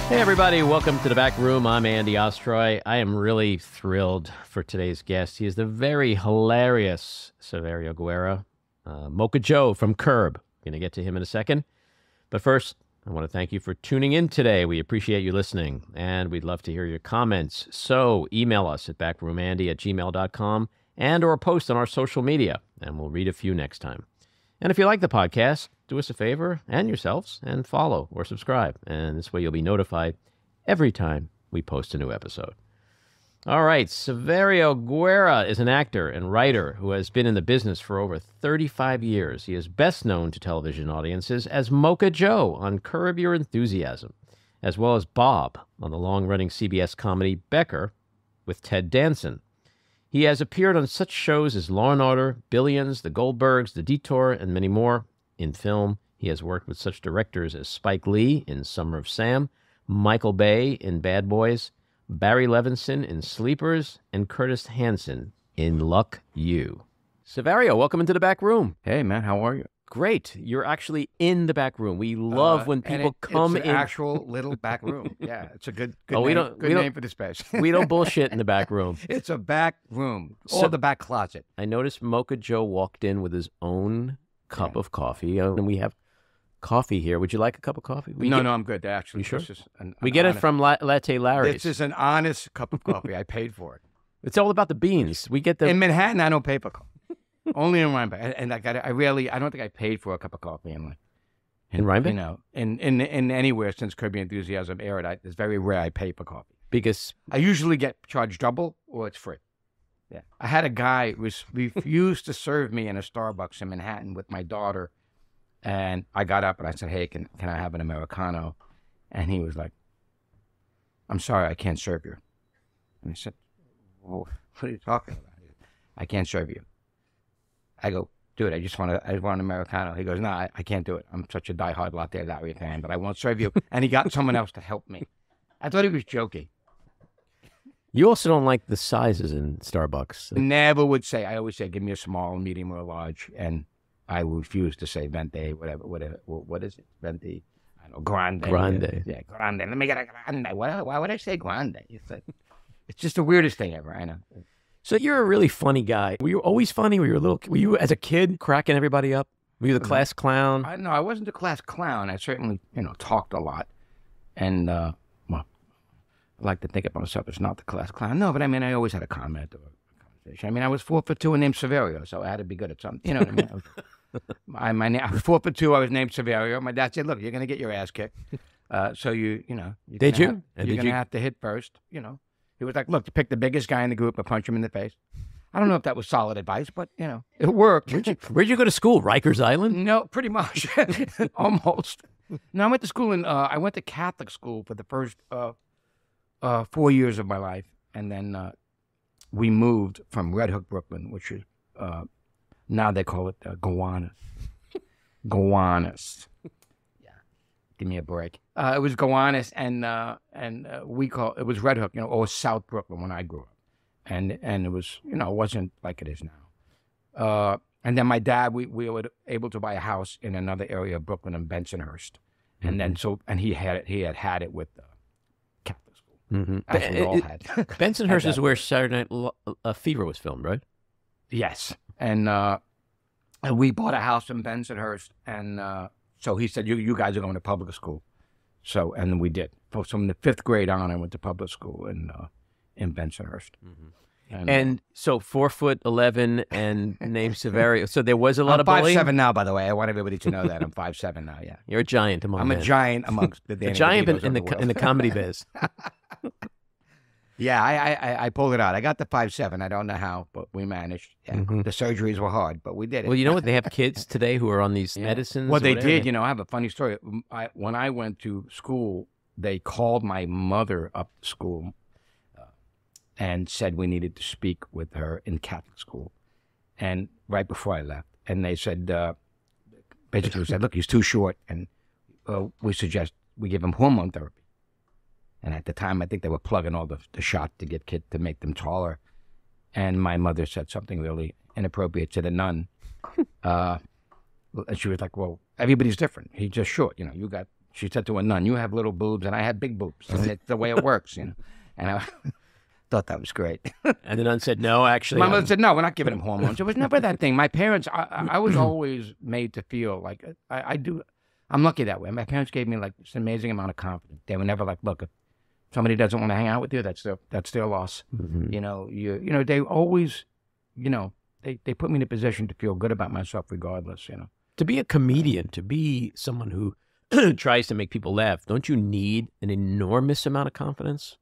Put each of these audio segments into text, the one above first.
Hey everybody, welcome to the back room. I'm Andy Ostroy. I am really thrilled for today's guest. He is the very hilarious Saverio Guerra, Mocha Joe from Curb. Going to get to him in a second. But first, I want to thank you for tuning in today. We appreciate you listening, and we'd love to hear your comments. So email us at backroomandy@gmail.com and or post on our social media, and we'll read a few next time. And if you like the podcast, do us a favor and yourselves and follow or subscribe. And this way you'll be notified every time we post a new episode. All right, Saverio Guerra is an actor and writer who has been in the business for over 35 years. He is best known to television audiences as Mocha Joe on Curb Your Enthusiasm, as well as Bob on the long-running CBS comedy BECKER with Ted Danson. He has appeared on such shows as Law & Order, Billions, The Goldbergs, The Detour, and many more. In film, he has worked with such directors as Spike Lee in Summer of Sam, Michael Bay in Bad Boys, Barry Levinson in Sleepers, and Curtis Hanson in Luck You. Saverio, welcome into the back room. Hey, man, how are you? Great. You're actually in the back room. We love when people come in. It's an actual little back room. Yeah, it's a good name for the space. We don't bullshit in the back room. It's a back room, or the back closet. I noticed Mocha Joe walked in with his own cup of coffee, and we have coffee here. Would you like a cup of coffee? No, I'm good. Actually, you sure? We get it from Latte Larry's. This is an honest cup of coffee. I paid for it. It's all about the beans. We get the in Manhattan. I don't pay for coffee. Only in Rhinebeck, and I don't think I paid for a cup of coffee in Rhinebeck. You know, in anywhere since Curb Your Enthusiasm aired, it's very rare I pay for coffee because I usually get charged double or it's free. Yeah, I had a guy who refused to serve me in a Starbucks in Manhattan with my daughter, and I got up and I said, "Hey, can I have an Americano?" And he was like, "I'm sorry, I can't serve you." And I said, "Well, what are you talking about? I can't serve you." I go, "Dude, I want an Americano." He goes, "No, I can't do it. I'm such a diehard Latte Larry fan, but I won't serve you." And he got someone else to help me. I thought he was joking. You also don't like the sizes in Starbucks. Never would say. I always say, "Give me a small, medium, or large," and I refuse to say venti, whatever. What is it? Venti? I don't know, grande. Grande. Yeah, grande. Let me get a grande. Why would I say grande? It's just the weirdest thing ever. I know. So you're a really funny guy. Were you always funny? Were you as a kid cracking everybody up? Were you the class clown? No, I wasn't the class clown. I certainly, talked a lot. And, well, I like to think of myself as not the class clown. No, but I mean, I always had a comment or a conversation. I mean, I was 4 for 2 and named Saverio, so I had to be good at something. You know what I mean? I was 4 for 2. I was named Saverio. My dad said, "Look, you're going to get your ass kicked. So you're going to have to hit first, He was like, "Look, you pick the biggest guy in the group and punch him in the face." I don't know if that was solid advice, but, it worked. Where'd you go to school? Rikers Island? No, pretty much. Almost. No, I went to school I went to Catholic school for the first 4 years of my life. And then we moved from Red Hook, Brooklyn, which is, now they call it Gowanus. Gowanus. Give me a break. It was Gowanus, and it was Red Hook, or South Brooklyn when I grew up, and it was, it wasn't like it is now. And then my dad, we were able to buy a house in another area of Brooklyn in Bensonhurst, and then he had it with Catholic school. Mm-hmm. As we all had. Bensonhurst is where Saturday Night Fever was filmed, right? Yes, and we bought a house in Bensonhurst, and. So he said, you guys are going to public school. So, and we did. From the 5th grade on, I went to public school in Bensonhurst. Mm-hmm. And so 4'11" and named Saverio. So there was a lot of bullying? I'm 5'7" now, by the way. I want everybody to know that. I'm 5'7" now, yeah. You're a giant among men. I'm a giant amongst the a giant in the comedy biz. Yeah, I pulled it out. I got the 5'7". I don't know how, but we managed. Yeah. Mm-hmm. The surgeries were hard, but we did it. Well, you know what? They have kids today who are on these medicines. Well, they did. I have a funny story. When I went to school, they called my mother up to school and said we needed to speak with her in Catholic school. And right before I left, and they said, basically said, "Look, he's too short, and we suggest we give him hormone therapy." And at the time, I think they were plugging all the shots to get kids to make them taller. And my mother said something really inappropriate to the nun. And she was like, "Well, everybody's different. He's just short. You got She said to a nun, "You have little boobs, and I have big boobs. And it's the way it works, you know." And I thought that was great. And the nun said, "No, actually." My mother said, "No, we're not giving him hormones." It was never that thing. My parents, I was always made to feel like I do. I'm lucky that way. My parents gave me like this amazing amount of confidence. They were never like, "Look, if somebody doesn't want to hang out with you, that's their loss." You know, they always, you know, they put me in a position to feel good about myself regardless, you know. To be a comedian, to be someone who tries to make people laugh, don't you need an enormous amount of confidence?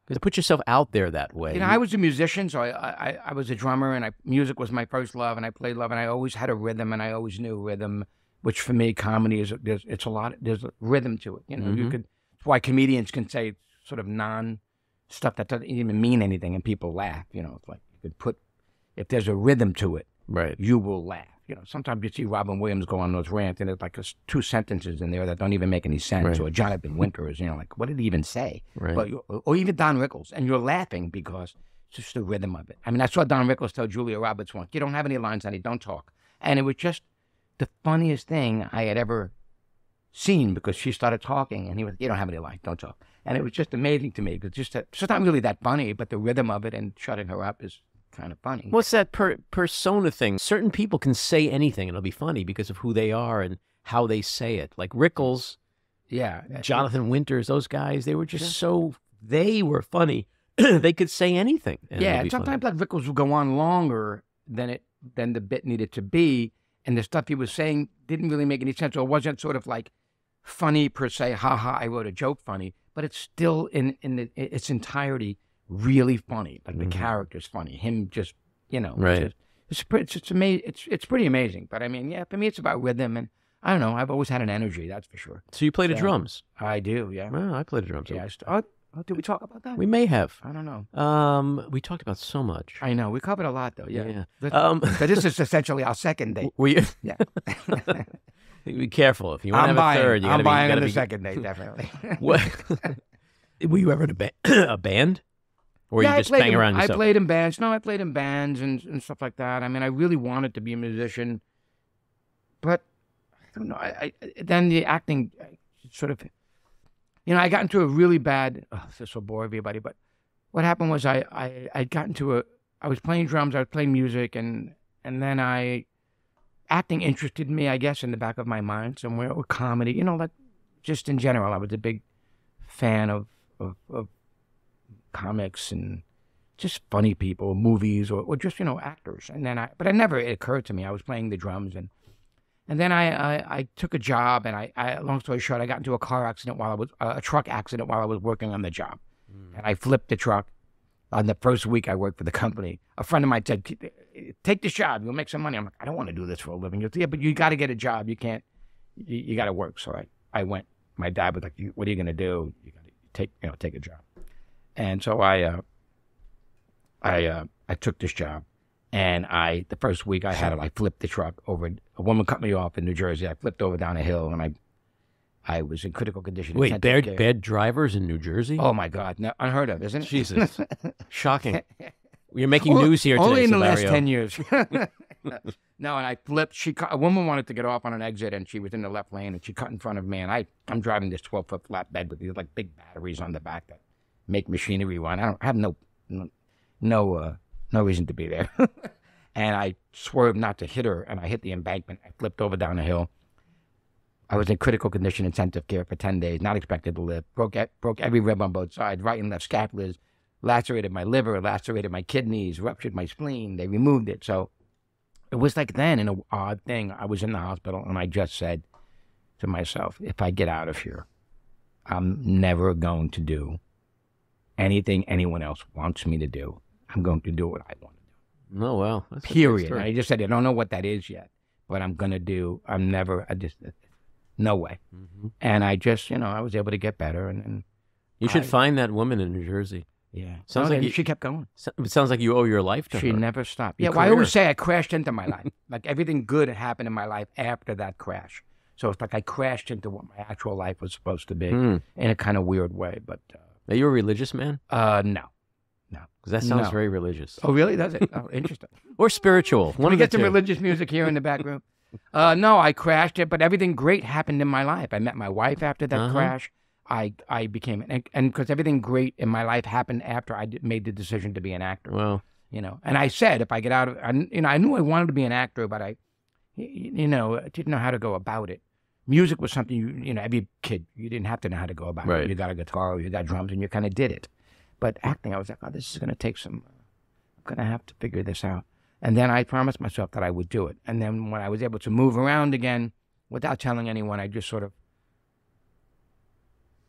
Because to put yourself out there that way. You know, I was a musician, so I was a drummer, and music was my first love, and I played love, and I always had a rhythm, and I always knew rhythm, which for me, comedy is, there's a rhythm to it. You know, that's why comedians can say sort of stuff that doesn't even mean anything, and people laugh. You know, it's like you could if there's a rhythm to it, right, you will laugh. You know, sometimes you see Robin Williams go on those rants, and there's like 2 sentences in there that don't even make any sense. Right. Or Jonathan Winters, you know, like, what did he even say? Right. But or even Don Rickles, and you're laughing because it's just the rhythm of it. I mean, I saw Don Rickles tell Julia Roberts once, "You don't have any lines, honey, don't talk." And it was just the funniest thing I had ever seen, because she started talking, and he was, "You don't have any lines, don't talk." And it was just amazing to me, because it's not really that funny, but the rhythm of it and shutting her up is kind of funny. What's that persona thing? Certain people can say anything and it'll be funny because of who they are and how they say it. Like Rickles, yeah, Jonathan Winters, those guys, they were just they were funny. They could say anything. And yeah, sometimes like Rickles would go on longer than the bit needed to be, and the stuff he was saying didn't really make any sense, or wasn't sort of like funny per se. Ha ha! I wrote a joke funny, but it's still in its entirety really funny. Like the character's funny. Him just, you know, right. It's amazing. It's pretty amazing. But I mean, yeah, for me, it's about rhythm, and I don't know. I've always had an energy, that's for sure. So you play the drums? I do, yeah. Well, I play the drums. Yeah. Did we talk about that? We may have. I don't know. We talked about so much. I know. We covered a lot, though. Yeah. Yeah. But this is essentially our second date. Yeah. Be careful if you want to have a third. I'm buying on the second date, definitely. What? Were you ever in a band? Or you just bang around yourself? I played in bands. No, I played in bands and stuff like that. I mean, I really wanted to be a musician, but I don't know. Then the acting sort of, you know, I got into a really bad. Oh, this will bore everybody, but what happened was I got into I was playing drums, I was playing music, and then acting interested me, I guess, in the back of my mind somewhere, or comedy. You know, like just in general, I was a big fan of comics and just funny people, movies, or just, you know, actors. And then but it never occurred to me. I was playing the drums, and then I took a job, and I long story short, I got into a car accident a truck accident while I was working on the job. And I flipped the truck. On the first week I worked for the company, a friend of mine said, "Take this job, you'll make some money." I'm like, "I don't want to do this for a living." He goes, "Yeah, but you got to get a job. You can't, you got to work." So I went. My dad was like, "What are you going to do? You got to take a job." And so I took this job, and the first week I had it, I flipped the truck over. A woman cut me off in New Jersey. I flipped over down a hill, and I was in critical condition. Wait, bad drivers in New Jersey? Oh my God, no, unheard of, isn't it? Jesus, shocking. You're making news here today, only in the last Saverio. 10 years. No, and I flipped. A woman wanted to get off on an exit, and she was in the left lane, and she cut in front of me, and I'm driving this 12-foot flatbed with these like big batteries on the back that make machinery run. I have no reason to be there. And I swerved not to hit her, and I hit the embankment. I flipped over down a hill. I was in critical condition intensive care for 10 days, not expected to live. Broke every rib on both sides, right and left scapulas, lacerated my liver, lacerated my kidneys, ruptured my spleen. They removed it. So it was like then, in an odd thing, I was in the hospital, and I just said to myself, if I get out of here, I'm never going to do anything anyone else wants me to do. I'm going to do what I want to do. Oh, wow. Period. And I just said, I don't know what that is yet, but I'm going to do, no way. Mm-hmm. And I just, I was able to get better. And you should find that woman in New Jersey. Yeah. Sounds like she kept going. It sounds like you owe your life to her. She never stopped. Yeah, well, I always say I crashed into my life. Like everything good happened in my life after that crash. So it's like I crashed into what my actual life was supposed to be in a kind of weird way. But are you a religious man? No. Because that sounds very religious. Oh, really? Does it? Oh, interesting. Or spiritual. Can we get some religious music here in the back room? No, I crashed it, but everything great happened in my life. I met my wife after that crash. I became, and because everything great in my life happened after I made the decision to be an actor. Well, You know, and I said if I get out of, I knew I wanted to be an actor, but I didn't know how to go about it. Music was something every kid, you didn't have to know how to go about Right. it. You got a guitar, or you got drums, and you kind of did it. But acting, I was like, oh, this is going to take some. I'm going to have to figure this out. And then I promised myself that I would do it. And then when I was able to move around again without telling anyone, I just sort of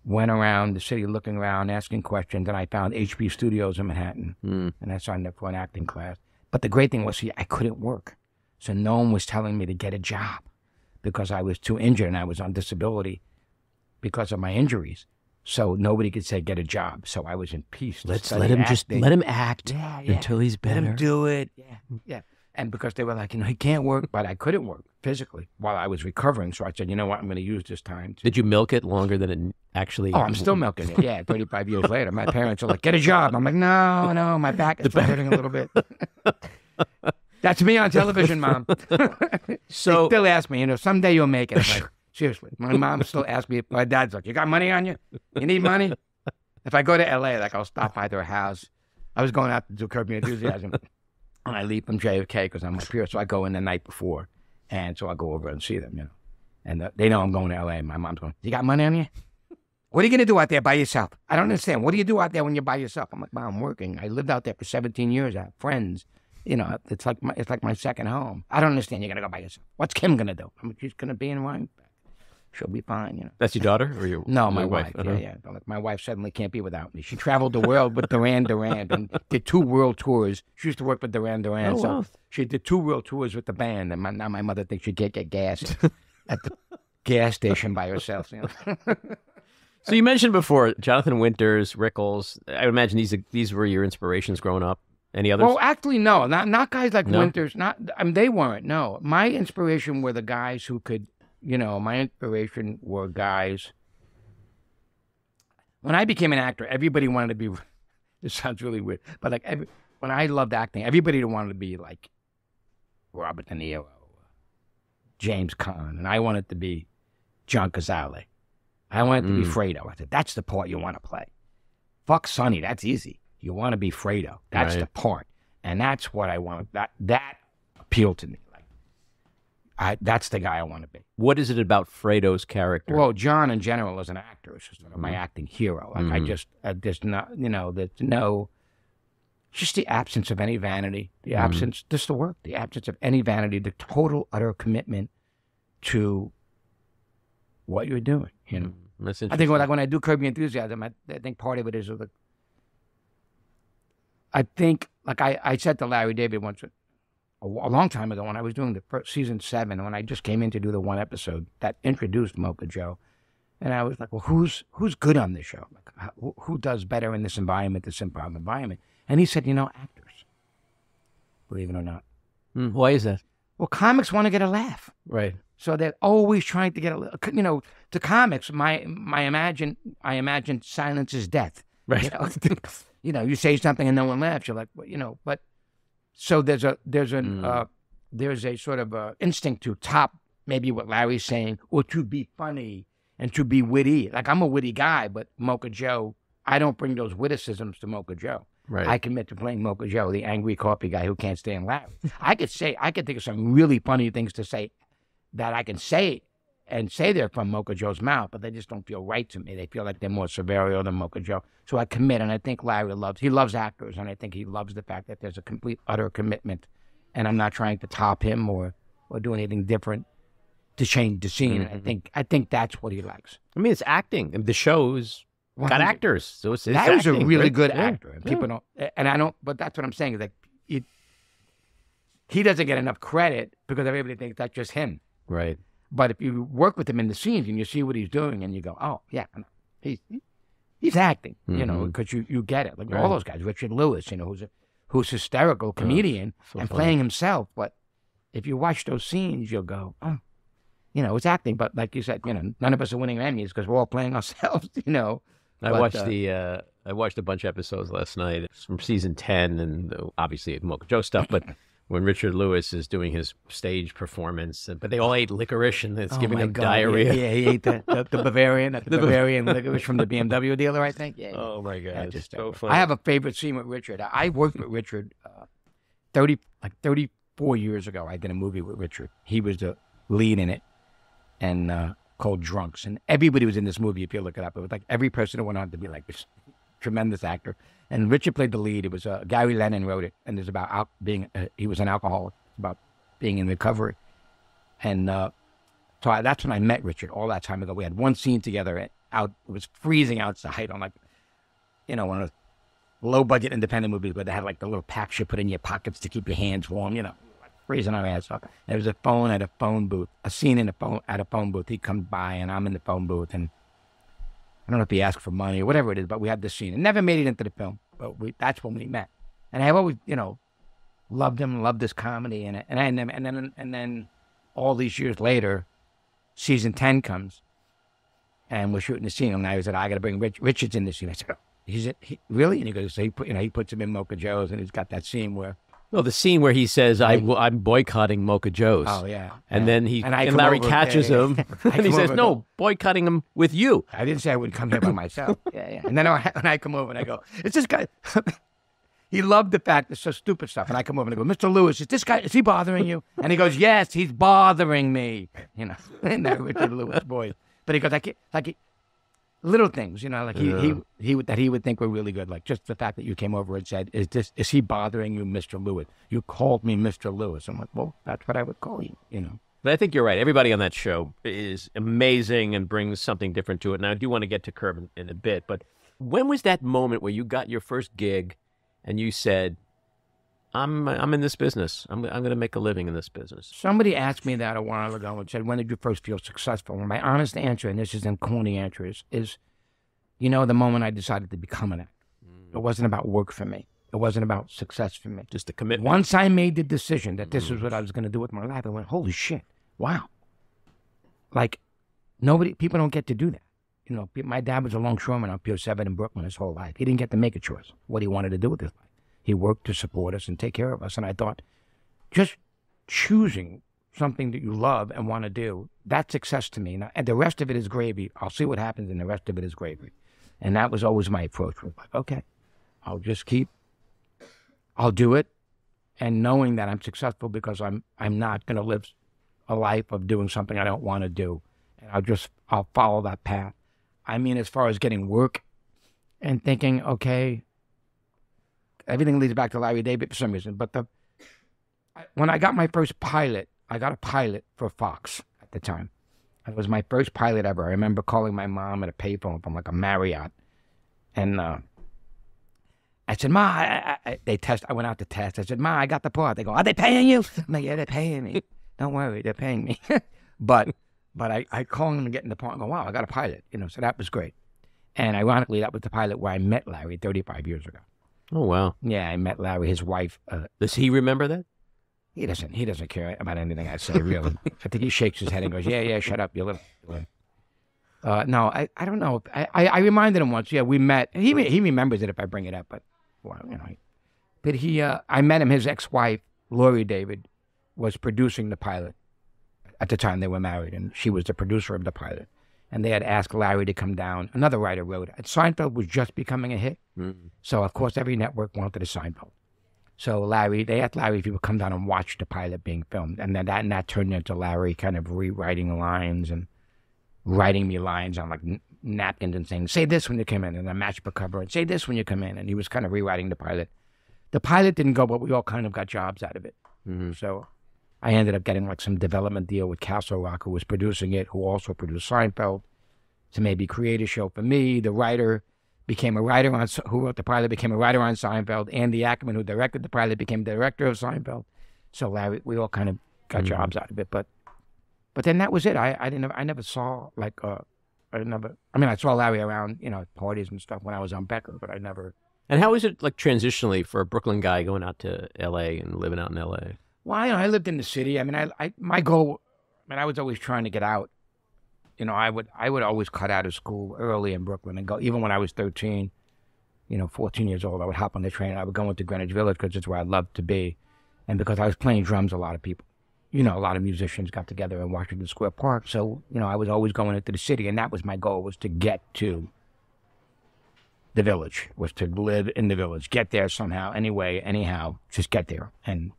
went around the city looking around, asking questions, and I found HB Studios in Manhattan. And I signed up for an acting class. But the great thing was, see, I couldn't work. So no one was telling me to get a job because I was too injured and I was on disability because of my injuries. So nobody could say, get a job. So I was in peace. let's let him let him act until he's better. Let him do it. Yeah. And because they were like, he can't work, but I couldn't work physically while I was recovering. So I said, you know what, I'm going to use this time. Did you milk it longer than it actually? Oh, I'm still milking it. Yeah, 35 years later. My parents are like, get a job. I'm like, no, my back is hurting a little bit. That's me on television, Mom. So they still ask me, someday you'll make it. I'm like, seriously. My mom still asks me, my dad's like, you got money on you? You need money? If I go to LA, I'll stop by their house. I was going out to do Curb Your Enthusiasm, and I leave from JFK because I'm up here, so I go in the night before, and so I go over and see them, And they know I'm going to LA, and my mom's going, you got money on you? What are you going to do out there by yourself? I don't understand. What do you do out there when you're by yourself? I'm like, Mom, I'm working. I lived out there for 17 years. I have friends. It's like my second home. I don't understand. You're going to go by yourself. What's Kim going to do? She's going to be in Rhiniecliff. She'll be fine, That's your daughter or your No, my wife. Uh-huh. Yeah. Like, my wife suddenly can't be without me. She traveled the world with Duran and did 2 world tours. She used to work with Duran. Oh, wow. So she did 2 world tours with the band. And now my mother thinks she can't get gas at the gas station by herself. So you mentioned before Jonathan Winters, Rickles. I would imagine these were your inspirations growing up. Any others? Well, actually, no. Not guys like No? Winters. They weren't. No. My inspiration were the guys who could. My inspiration were guys. When I became an actor, everybody wanted to be. This sounds really weird, but when I loved acting, everybody wanted to be like Robert De Niro, James Caan, and I wanted to be John Cazale. I wanted to be Fredo. I said, that's the part you want to play. Fuck Sonny, that's easy. You want to be Fredo. That's the part, and that's what I wanted. That appealed to me. That's the guy I want to be. What is it about Fredo's character? Well, John in general as an actor is just sort of my acting hero. Like I just not, there's no, just the absence of any vanity, the absence, just the work, the absence of any vanity, the total utter commitment to what you're doing. That's I think when I do Curb Your Enthusiasm, I think part of it is I think like I said to Larry David once. A long time ago when I was doing the first season 7, when I just came in to do the 1 episode that introduced Mocha Joe, and I was like, well, who's good on this show? Like, who does better in this environment, this improv environment? And he said, actors, believe it or not. Why is that? Well, comics want to get a laugh. Right. So they're always trying to get to comics, I imagine silence is death. Right. You say something and no one laughs. You're like, well, but. So there's a sort of instinct to top maybe what Larry's saying, or to be funny and to be witty. Like I'm a witty guy, but Mocha Joe, I don't bring those witticisms to Mocha Joe. Right. I commit to playing Mocha Joe, the angry coffee guy who can't stand Larry. I could think of some really funny things to say that I can say they're from Mocha Joe's mouth, but they just don't feel right to me. They feel like they're more Saverio than Mocha Joe. So I commit, and I think Larry loves actors, and I think he loves the fact that there's a complete, utter commitment, and I'm not trying to top him or do anything different to change the scene. I think that's what he likes. I mean, it's acting. The show's got actors, so it's Larry's acting, a really right? good actor, and people don't, and I don't, but that's what I'm saying, is like, he doesn't get enough credit because everybody thinks that's just him. Right. But if you work with him in the scenes and you see what he's doing and you go, oh, yeah, he's acting, because you get it. Like all those guys, Richard Lewis, who's hysterical comedian so and funny. playing himself. But if you watch those scenes, you'll go, oh, it's acting. But like you said, none of us are winning Emmys because we're all playing ourselves, I watched I watched a bunch of episodes last night from season 10 and obviously Mocha Joe stuff, but when Richard Lewis is doing his stage performance, but they all ate licorice and it's giving my them God. diarrhea. Yeah, he ate the Bavarian, the Bavarian licorice from the BMW dealer, I think. Yeah. Oh my God, Yeah, it's just so funny. I have a favorite scene with Richard. I worked with Richard 34 years ago. I did a movie with Richard. He was the lead in it, and called Drunks. And everybody was in this movie. If you look it up, it was like every person that went on to be like this tremendous actor. And Richard played the lead. It was Gary Lennon wrote it, and it's about he was an alcoholic, about being in recovery. And that's when I met Richard all that time ago. We had one scene together. It was freezing outside on one of those low budget independent movies where they had like the little packs you put in your pockets to keep your hands warm. Freezing our ass off. There was a phone at a phone booth, a scene at a phone booth. He comes by and I'm in the phone booth, and I don't know if he asked for money or whatever it is, but we had this scene. It never made it into the film, but that's when we met. And I've always, loved him, loved this comedy, and then all these years later, season 10 comes, and we're shooting the scene. And I said, I got to bring Richard's in this scene. I said, oh, really? And he goes, so he puts him in Mocha Joe's, and he's got that scene where. No, the scene where he says, I'm boycotting Mocha Joe's. Oh, yeah. And then Larry catches him, and he says, no, boycotting him with you. I didn't say I would come here by myself. Yeah. And then when I come over and I go, it's this guy. He loved the fact it's so stupid stuff. And I come over and I go, Mr. Lewis, is he bothering you? And he goes, yes, he's bothering me. And that Richard Lewis boy. But he goes, little things, he would think were really good, like just the fact that you came over and said, is he bothering you, Mr. Lewis? You called me Mr. Lewis. I'm like, well, that's what I would call you, But I think you're right. Everybody on that show is amazing and brings something different to it. Now, I do want to get to Curb in a bit, but when was that moment where you got your first gig and you said, I'm in this business. I'm going to make a living in this business? Somebody asked me that a while ago and said, when did you first feel successful? And my honest answer, and this is a corny answer, is the moment I decided to become an actor. It wasn't about work for me. It wasn't about success for me. Just a commitment. Once I made the decision that this is what I was going to do with my life, I went, holy shit, wow. Like, people don't get to do that. My dad was a longshoreman on Pier 7 in Brooklyn his whole life. He didn't get to make a choice what he wanted to do with his life. He worked to support us and take care of us. And I thought, just choosing something that you love and want to do, that's success to me. And the rest of it is gravy. I'll see what happens, and the rest of it is gravy. And that was always my approach. I was like, okay, I'll do it. And knowing that I'm successful because I'm not going to live a life of doing something I don't want to do. And I'll follow that path. I mean, as far as getting work and thinking, okay, everything leads back to Larry David for some reason. But when I got my first pilot, I got a pilot for Fox at the time. It was my first pilot ever. I remember calling my mom at a payphone from like a Marriott. And I said, Ma, I went out to test. I said, Ma, I got the part. They go, are they paying you? I'm like, yeah, they're paying me. Don't worry, they're paying me. But I call them and get in the part and go, wow, I got a pilot. So that was great. And ironically, that was the pilot where I met Larry 35 years ago. Oh, wow. Yeah, I met Larry, his wife. Does he remember that? He doesn't care about anything I say, really. I think he shakes his head and goes, yeah, shut up, you little. No, I don't know. I reminded him once, we met. He remembers it if I bring it up, but, well, But I met him, his ex-wife, Lori David, was producing the pilot. At the time they were married, and she was the producer of the pilot. And they had asked Larry to come down. Another writer wrote it. Seinfeld was just becoming a hit. Mm-hmm. So, of course, every network wanted a Seinfeld. So they asked Larry if he would come down and watch the pilot being filmed. And then that turned into Larry kind of rewriting lines and writing me lines on like napkins and saying, say this when you come in, and a matchbook cover, and say this when you come in. And he was kind of rewriting the pilot. The pilot didn't go, but we all kind of got jobs out of it. Mm-hmm. So I ended up getting like some development deal with Castle Rock, who was producing it, who also produced Seinfeld, to maybe create a show for me. The writer became a writer who wrote the pilot, became a writer on Seinfeld. Andy Ackerman, who directed the pilot, became the director of Seinfeld. So Larry, we all kind of got jobs out of it. But then that was it. I never saw like I saw Larry around parties and stuff when I was on Becker, but I never. And how is it like transitionally for a Brooklyn guy going out to L.A. and living out in L.A.? Well, I lived in the city. I mean, my goal. I was always trying to get out. I would always cut out of school early in Brooklyn and go. Even when I was 13, 14 years old, I would hop on the train. I would go into Greenwich Village because it's where I loved to be. And because I was playing drums, a lot of people, a lot of musicians got together in Washington Square Park. So, I was always going into the city, and that was my goal, was to get to the village, was to live in the village, get there somehow, anyway, anyhow, just get there. And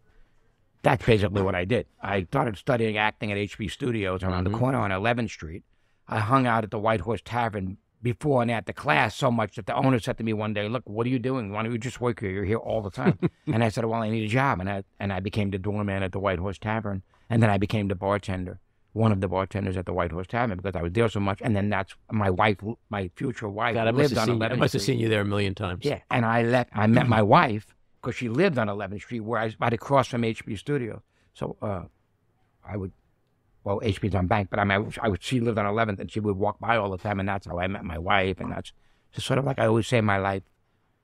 that's basically what I did. I started studying acting at HB Studios around the corner on 11th Street. I hung out at the White Horse Tavern before and after class so much that the owner said to me one day, "Look, what are you doing? Why don't you just work here? You're here all the time." And I said, "Well, I need a job." And I became the doorman at the White Horse Tavern. And then I became the bartender, one of the bartenders at the White Horse Tavern, because I was there so much. And then that's my wife, my future wife, God, lived on 11th Street. I must have seen you there a million times. Yeah, and I met my wife because she lived on 11th Street, where I was right across from HB Studio. So HB's on Bank, but she lived on 11th, and she would walk by all the time, and that's how I met my wife. And that's just sort of like I always say, my life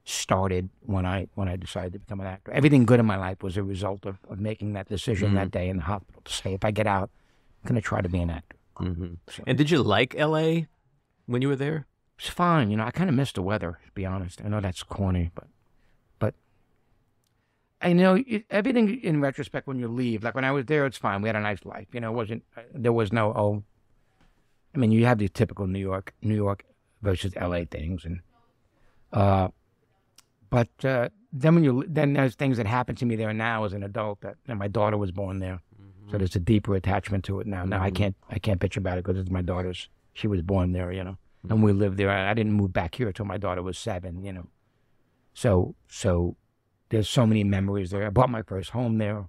started when I decided to become an actor. Everything good in my life was a result of making that decision that day in the hospital to say, if I get out, I'm going to try to be an actor. So, and did you like L.A. when you were there? It's fine. I kind of missed the weather, to be honest. I know that's corny, but I know everything in retrospect when you leave. Like when I was there, it's fine. We had a nice life. There was no, you have the typical New York versus LA things. And, but then there's things that happen to me there now as an adult and my daughter was born there. So there's a deeper attachment to it now. Now I can't bitch about it because it's my daughter's, she was born there, and we lived there. I didn't move back here until my daughter was 7, So there's so many memories there. I bought my first home there,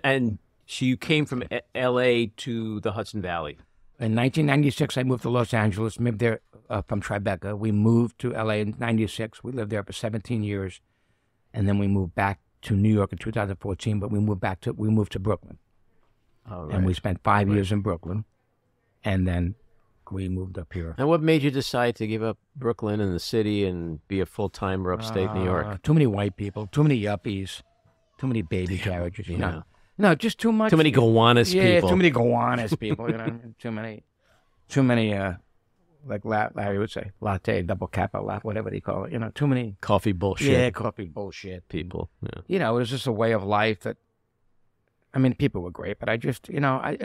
And so you came from L.A. to the Hudson Valley. In 1996, I moved to Los Angeles, moved there from Tribeca. We moved to L.A. in 96. We lived there for 17 years. And then we moved back to New York in 2014, but we moved to Brooklyn. Oh, right. And we spent 5 years in Brooklyn. And then we moved up here. And what made you decide to give up Brooklyn and the city and be a full-timer upstate New York? Too many white people, too many yuppies, too many baby carriages, No, just too much. Too many Gowanus people. Yeah, too many Gowanus people, too many, like Larry would say, latte, double kappa, whatever they call it, too many. Coffee bullshit. Yeah, coffee bullshit. People, yeah. It was just a way of life that, people were great, but I just,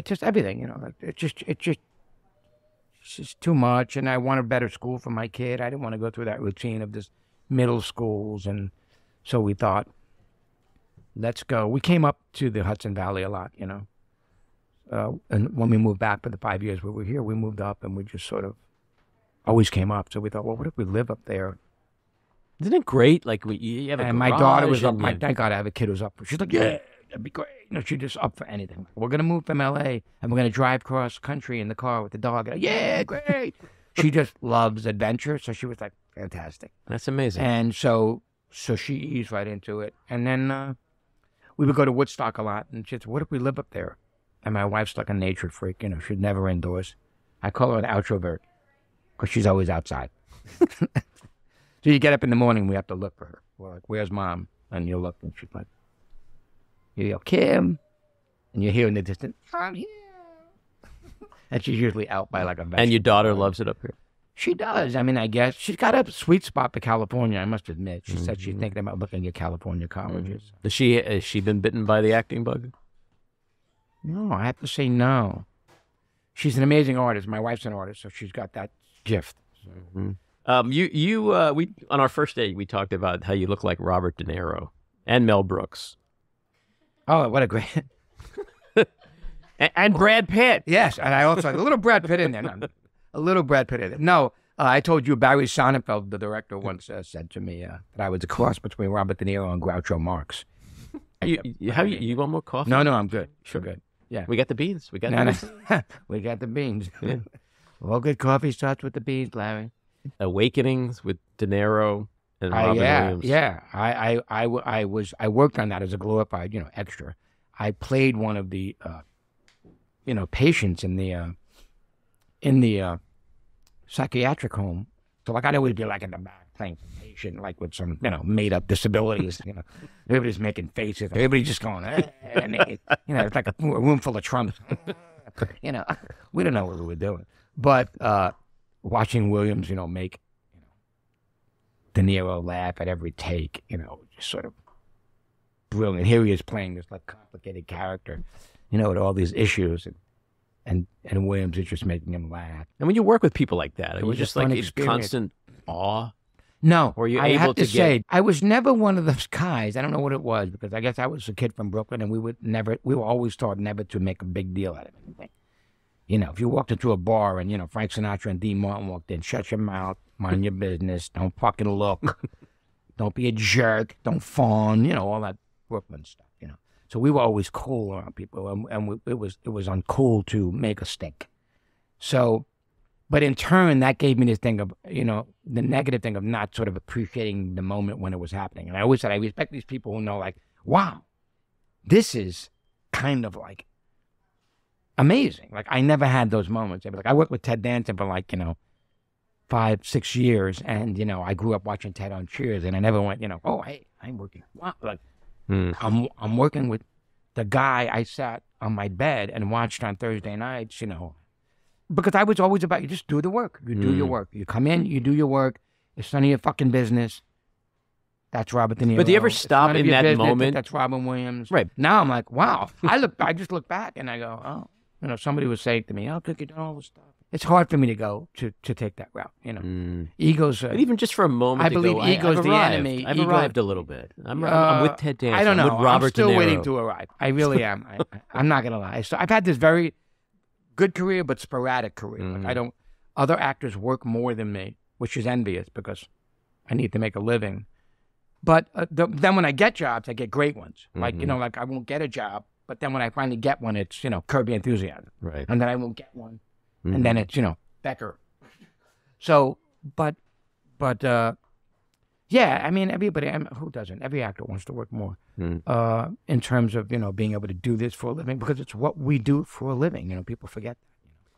just everything, it's just too much, and I want a better school for my kid. I didn't want to go through that routine of this middle schools, and so we thought, let's go. We came up to the Hudson Valley a lot, and when we moved back for the 5 years we were here, we moved up, and we just sort of always came up. So we thought, well, what if we live up there? Isn't it great? Like you have a and my daughter was up. Thank God I have a kid who's up. She's like, yeah, that'd be great. She's just up for anything. We're gonna move from L.A. and we're gonna drive cross country in the car with the dog. Yeah, great. She just loves adventure, so she was like, fantastic. That's amazing. And so she eased right into it. And then we would go to Woodstock a lot, and she'd say, what if we live up there? And my wife's like a nature freak, she's never indoors. I call her an outrovert because she's always outside. So you get up in the morning, we have to look for her. We're like, where's Mom? And you look, and she's like, you yell, Kim. And you hear in the distance, I'm here. And she's usually out by like a vegetable. And your daughter loves it up here? She does. I guess. She's got a sweet spot for California, I must admit. She said she's thinking about looking at California colleges. Has she been bitten by the acting bug? No, I have to say no. She's an amazing artist. My wife's an artist, so she's got that gift. We on our first date, we talked about how you look like Robert De Niro and Mel Brooks. Oh, what a great... and Brad Pitt. Yes, and I also had a little Brad Pitt in there. No, a little Brad Pitt in there. No, I told you Barry Sonnenfeld, the director, once said to me that I was a cross between Robert De Niro and Groucho Marx. You want more coffee? No, I'm good. Sure, good. Yeah, we got the beans. We got we got the beans. Yeah. All good coffee starts with the beans, Larry. Awakenings with De Niro and Robin Williams. Yeah. I worked on that as a glorified, extra. I played one of the, patients in the psychiatric home. So like I'd always be like in the back playing some patient, like with some, made up disabilities. Everybody's making faces. Everybody's just going, and it's like a room full of Trumps. We don't know what we were doing, but watching Williams, make De Niro laugh at every take, just sort of brilliant. Here he is playing this like complicated character, you know, with all these issues, and Williams is just making him laugh. And when you work with people like that, are you was just a fun like in experience. constant awe? No, Or you're I able have to to say, I was never one of those guys. I don't know what it was, because I guess I was a kid from Brooklyn, and we were always taught never to make a big deal out of anything. You know, if you walked into a bar and, you know, Frank Sinatra and Dean Martin walked in, shut your mouth, mind your business, don't fucking look, don't be a jerk, don't fawn, you know, all that Brooklyn stuff, you know. So we were always cool around people, and it was uncool to make a stink. So, but in turn, that gave me this thing of, you know, the negative thing of not sort of appreciating the moment when it was happening. And I always said, I respect these people who know, like, wow, this is kind of like amazing. Like, I never had those moments. Like, I worked with Ted Danson for like, you know, 5-6 years. And, you know, I grew up watching Ted on Cheers, and I never went, you know, oh, hey, I'm working. Wow. Like, I'm working with the guy I sat on my bed and watched on Thursday nights, you know, because I was always about, you just do the work. You do your work. You come in, you do your work. It's none of your fucking business. That's Robert De Niro. But do you ever stop in that moment? That's Robin Williams. Right. Now I'm like, wow. I just look back and I go, oh, you know, somebody was saying to me, oh, could you do all this stuff? It's hard for me to go to take that route, you know. Ego's... But even just for a moment I believe ego's the enemy. I've arrived a little bit. I'm with Ted Danson. I don't know. I'm with Robert I'm still De Niro. waiting to arrive. I really am. I'm not going to lie. So I've had this very good career, but sporadic career. Like other actors work more than me, which is envious because I need to make a living. But then when I get jobs, I get great ones. Like, you know, like I won't get a job, but then when I finally get one, it's, you know, Curb Your Enthusiasm. Right. And then I won't get one. And then it's, you know, Becker. So, but yeah, I mean, everybody, who doesn't? Every actor wants to work more in terms of, you know, being able to do this for a living, because it's what we do for a living. You know, people forget that.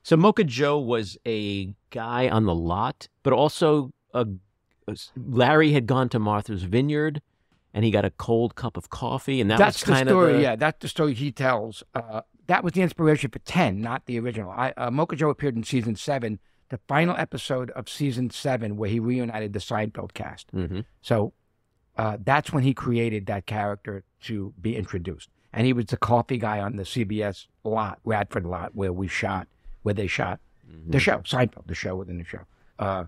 So Mocha Joe was a guy on the lot, but also Larry had gone to Martha's Vineyard, and he got a cold cup of coffee, and that's the kind story. of Yeah, that's the story he tells. That was the inspiration for 10, not the original. Mocha Joe appeared in season 7, the final episode of season 7, where he reunited the Seinfeld cast. So that's when he created that character to be introduced. And he was the coffee guy on the CBS lot, Radford lot, where they shot the show, Seinfeld, the show within the show.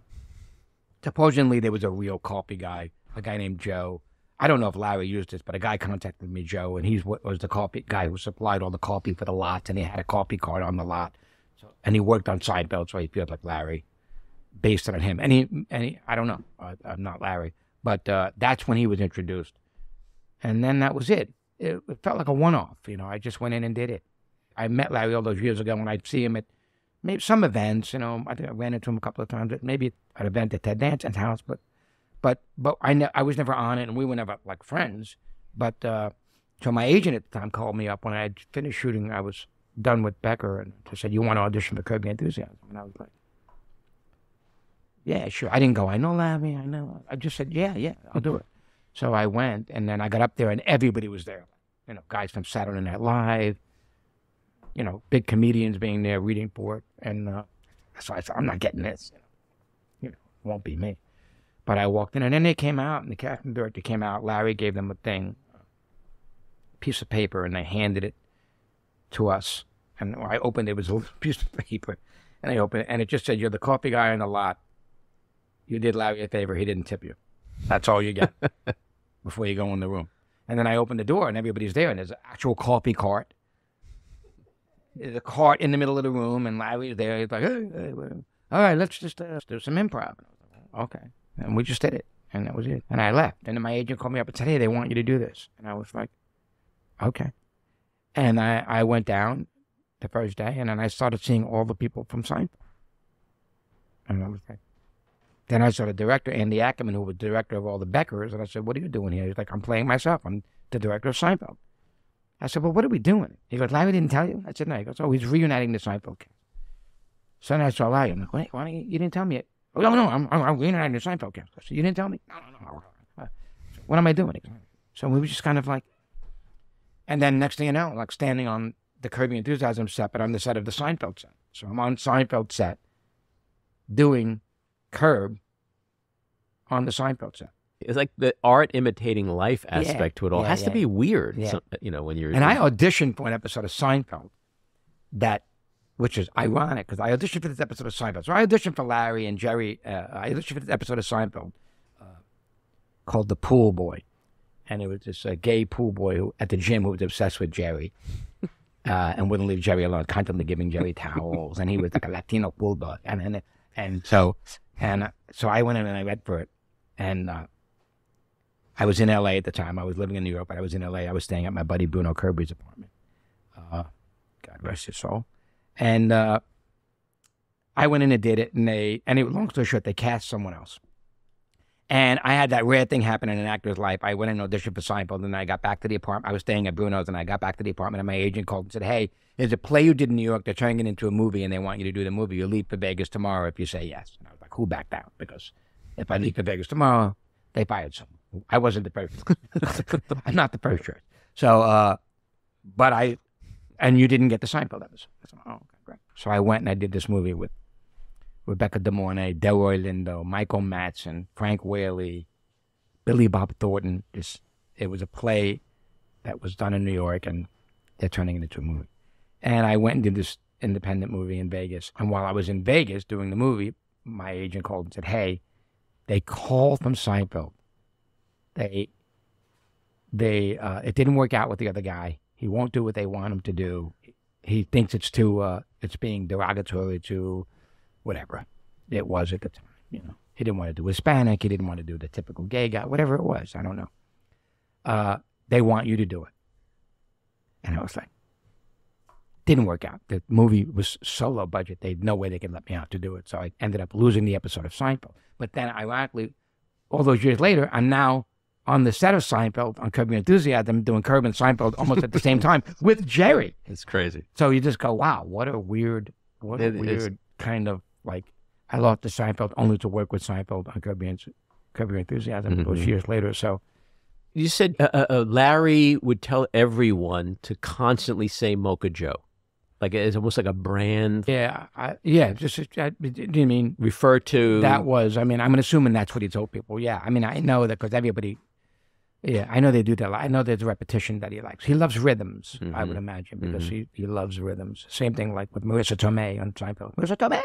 Supposedly there was a real coffee guy, a guy named Joe. I don't know if Larry used this, but a guy contacted me, Joe, and he was the coffee guy who supplied all the coffee for the lots, and he had a coffee cart on the lot. So, and he worked on Seinfeld, so he feels like Larry, based on him. And he I don't know, I'm not Larry, but that's when he was introduced. And then that was it. It felt like a one-off, you know. I just went in and did it. I met Larry all those years ago when I'd see him at maybe some events, you know. I think I ran into him a couple of times, maybe at an event at Ted Danson's house, but I was never on it, and we were never like friends. But so my agent at the time called me up when I had finished shooting. I was done with Becker, and she said, "You want to audition for Curb Your Enthusiasm?" And I was like, "Yeah, sure." I didn't go, "I know Larry, I know." I just said, "Yeah, I'll do it." So I went, and then I got up there, and everybody was there. You know, guys from Saturday Night Live, you know, big comedians being there reading for it, and so I said, "I'm not getting this. You know, it won't be me." But I walked in, and then they came out, and the casting director came out. Larry gave them a piece of paper, and they handed it to us. And I opened it, was a little piece of paper, and I opened it, and it just said, "You're the coffee guy on the lot. You did Larry a favor. He didn't tip you. That's all you get before you go in the room." And then I opened the door, and everybody's there, and there's an actual coffee cart. There's a cart in the middle of the room, and Larry's there. He's like, "Hey, all right, let's just do some improv." And I was like, "Okay." And we just did it, and that was it. And I left. And then my agent called me up and said, "Hey, they want you to do this." And I was like, "Okay." And I went down the first day, and then I started seeing all the people from Seinfeld. And I was like, then I saw the director, Andy Ackerman, who was director of all the Beckers, and I said, "What are you doing here?" He's like, "I'm playing myself. I'm the director of Seinfeld." I said, "Well, what are we doing?" He goes, "Larry didn't tell you?" I said, "No." He goes, "Oh, he's reuniting the Seinfeld cast." So then I saw Larry. I'm like, "Wait, why don't you didn't tell me it?" "Oh, no, I'm reuniting the Seinfeld cast." I said, "You didn't tell me?" No. What am I doing? So we were just kind of like, and then next thing you know, like standing on the Curb Your Enthusiasm set, but on the set of the Seinfeld set. So I'm on Seinfeld set doing Curb on the Seinfeld set. it's like the art imitating life aspect to it all has to be weird. Yeah. So, you know, when you're. And I auditioned for an episode of Seinfeld, which is ironic because I auditioned for this episode of Seinfeld. So I auditioned for Larry and Jerry. I auditioned for this episode of Seinfeld called The Pool Boy. And it was this gay pool boy who, at the gym who was obsessed with Jerry and wouldn't leave Jerry alone, constantly giving Jerry towels. And he was like a Latino pool boy. And so I went in and I read for it. And I was in L.A. at the time. I was living in New York, but I was in L.A. I was staying at my buddy Bruno Kirby's apartment. God rest his soul. And I went in and did it. And long story short, they cast someone else. And I had that rare thing happen in an actor's life. I went and auditioned for Seinfeld, and I got back to the apartment. I was staying at Bruno's, and I got back to the apartment, and my agent called and said, hey, there's a play you did in New York. They're turning it into a movie, and they want you to do the movie. You leave for Vegas tomorrow if you say yes. And I was like, who backed out? Because if I leave for Vegas tomorrow, they fired someone. I wasn't the first. I'm not the first choice. So, and you didn't get the Seinfeld episode. I said, oh, okay, great. So I went and I did this movie with Rebecca De Mornay, Delroy Lindo, Michael Madsen, Frank Whaley, Billy Bob Thornton. It was a play that was done in New York, and they're turning it into a movie. And I went and did this independent movie in Vegas. And while I was in Vegas doing the movie, my agent called and said, hey, they called from Seinfeld. It didn't work out with the other guy. He won't do what they want him to do. He thinks it's being derogatory to whatever it was at the time, you know. He didn't want to do Hispanic. He didn't want to do the typical gay guy, whatever it was. I don't know. They want you to do it. And I was like, didn't work out. The movie was so low budget, they had no way they could let me out to do it. So I ended up losing the episode of Seinfeld. But then, ironically, all those years later, I'm now on the set of Seinfeld on Curb Your Enthusiasm, doing Curb and Seinfeld almost at the same time with Jerry. It's crazy. So you just go, wow, what a weird kind of, like, I lost to Seinfeld only to work with Seinfeld on Curb Your Enthusiasm those years later. So you said Larry would tell everyone to constantly say Mocha Joe. Like it's almost like a brand. Yeah, you mean refer to that was? I mean, I'm assuming that's what he told people. Yeah, I mean, I know that because everybody. Yeah, I know they do that. I know there's a repetition that he likes. He loves rhythms, I would imagine, because he loves rhythms. Same thing like with Marissa Tomei on Seinfeld. Marissa Tomei.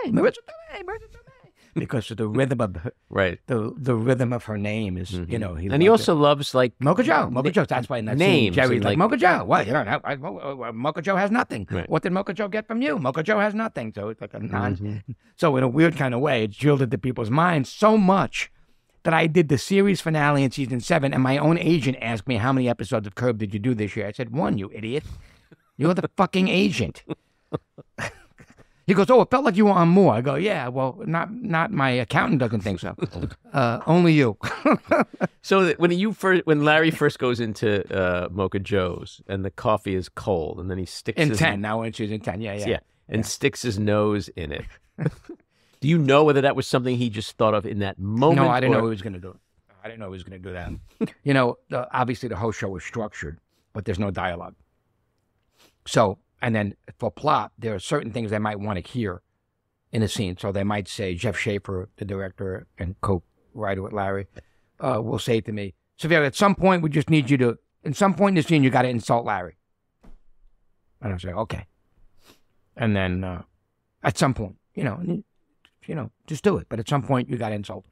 Because of the rhythm of the rhythm of her name is, you know. He also loves like Mocha Joe. Mocha Joe. That's why in that names. Scene, Jerry's like Mocha Joe. What? You don't know. Mocha Joe has nothing. Right. What did Mocha Joe get from you? Mocha Joe has nothing. So it's like a non. So in a weird kind of way, it drilled into people's minds so much that I did the series finale in season 7, and my own agent asked me, how many episodes of Curb did you do this year? I said, 1, you idiot. You're the fucking agent. He goes, oh, it felt like you were on more. I go, yeah, well, not my accountant doesn't think so. Only you. So when Larry first goes into Mocha Joe's and the coffee is cold, and then he sticks in 10. Now when she's in 10, yeah, sticks his nose in it. Do you know whether that was something he just thought of in that moment? No, I didn't know he was going to do it. I didn't know he was going to do that. You know, obviously the whole show was structured, but there's no dialogue. So, and then for plot, there are certain things they might want to hear in a scene. So they might say, Jeff Schaffer, the director and co-writer with Larry, will say to me, Saverio, at some point we just need you to, in some point in the scene, you got to insult Larry. And I say, okay. And then at some point, you know, just do it. But at some point, you got to insult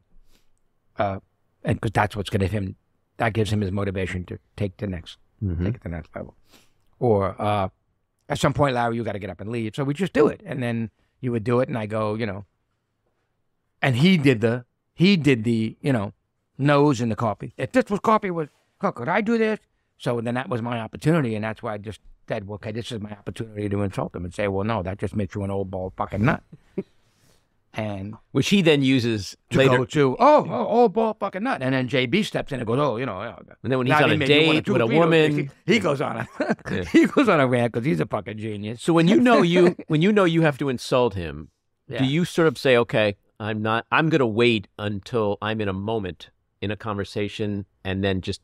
him. And because that's what's going to him, that gives him his motivation to take the next, take it to the next level. Or at some point, Larry, you got to get up and leave. So we just do it. And then you would do it, and I go, you know, and he did the, you know, nose in the coffee. If this was coffee, could I do this? So then that was my opportunity, and that's why I just said, well, okay, this is my opportunity to insult him and say, well, no, that just makes you an old bald fucking nut. And which he then uses to later. Go to, old bald fucking nut. And then JB steps in and goes, oh, you know. And then when he's on a date with a woman. He goes on a, he goes on a rant because he's a fucking genius. So when you know you have to insult him, do you sort of say, okay, I'm going to wait until I'm in a moment in a conversation and then just.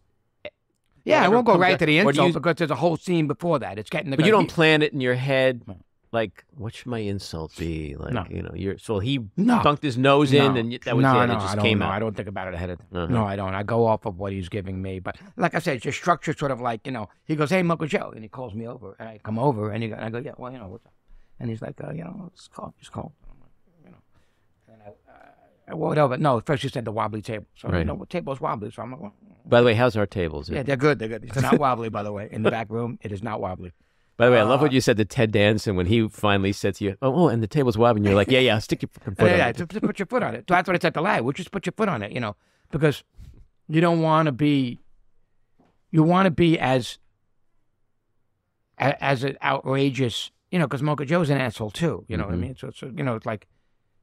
Yeah, I won't go right to the insult because there's a whole scene before that. It's getting the. But you don't plan it in your head. like, what should my insult be? Like, No. you know, so he No. dunked his nose in, No. and that was no, it. no, It just I don't came know. out. I don't think about it ahead of time. Uh-huh. No, I don't. I go off of what he's giving me. But like I said, it's just structured sort of like, you know, he goes, "Hey, Mocha Joe," and he calls me over, and I come over, and I go, "Yeah, well, you know, what's up?" And he's like, "You know, it's called, just call." You know, and whatever. No, first you said the wobbly table. So, Right. you know, what table's wobbly? So I'm like, well, By the way, how's our tables? yeah, they're good. They're good. It's not wobbly, by the way. In the back room, it is not wobbly. By the way, I love what you said to Ted Danson when he finally said to you, "Oh, and the table's wobbling." You're like, "Yeah, stick your fucking foot on it." Just put your foot on it. So that's what I said to Larry. Well, just put your foot on it, you know, because you don't want to be. You want to be as an outrageous, you know, because Mocha Joe's an asshole too. You know what I mean? So you know, it's like,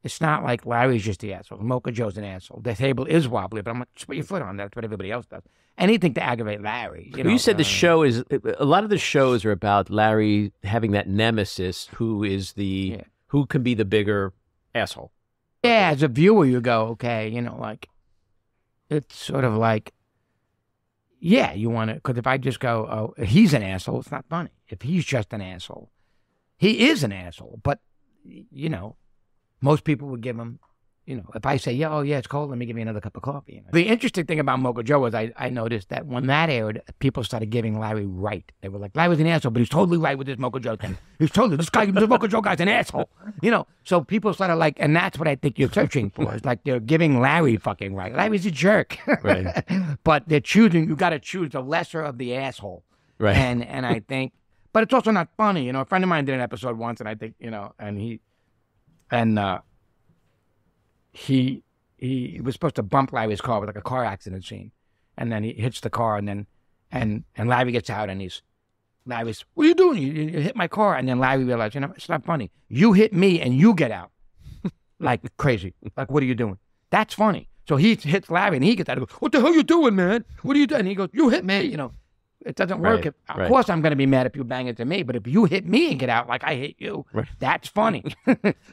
it's not like Larry's just the asshole. Mocha Joe's an asshole. The table is wobbly, but I'm like, just put your foot on it. That's what everybody else does. Anything to aggravate Larry. You know, You said the show is a lot of the shows are about Larry having that nemesis who is who can be the bigger asshole. Yeah, as a viewer, you go, okay, you know, like, it's sort of like, yeah, you want to, because if I just go, oh, he's an asshole, it's not funny. If he's just an asshole, he is an asshole, but, you know, most people would give him, you know, if I say, yeah, oh, yeah, it's cold, let me give you another cup of coffee. You know? The interesting thing about Mocha Joe was I noticed that when that aired, people started giving Larry right. They were like, Larry's an asshole, but he's totally right with this Mocha Joe thing. This Mocha Joe guy's an asshole. You know, so people started like, and that's what I think you're searching for. It's like they're giving Larry fucking right. Larry's a jerk. Right. But they're choosing, you got to choose the lesser of the asshole. Right. And I think, but it's also not funny. You know, a friend of mine did an episode once, and I think, you know, he was supposed to bump Larry's car with like a car accident scene, and then he hits the car, and Larry gets out, and Larry's, what are you doing? You hit my car, and then Larry realized, you know, it's not funny. You hit me, and you get out, like crazy. Like, what are you doing? That's funny. So he hits Larry, and he gets out. And goes, what the hell you doing, man? What are you doing? And he goes, you hit me. You know, it doesn't work. Right, Of course, I'm going to be mad if you bang into me, but if you hit me and get out like I hit you, that's funny.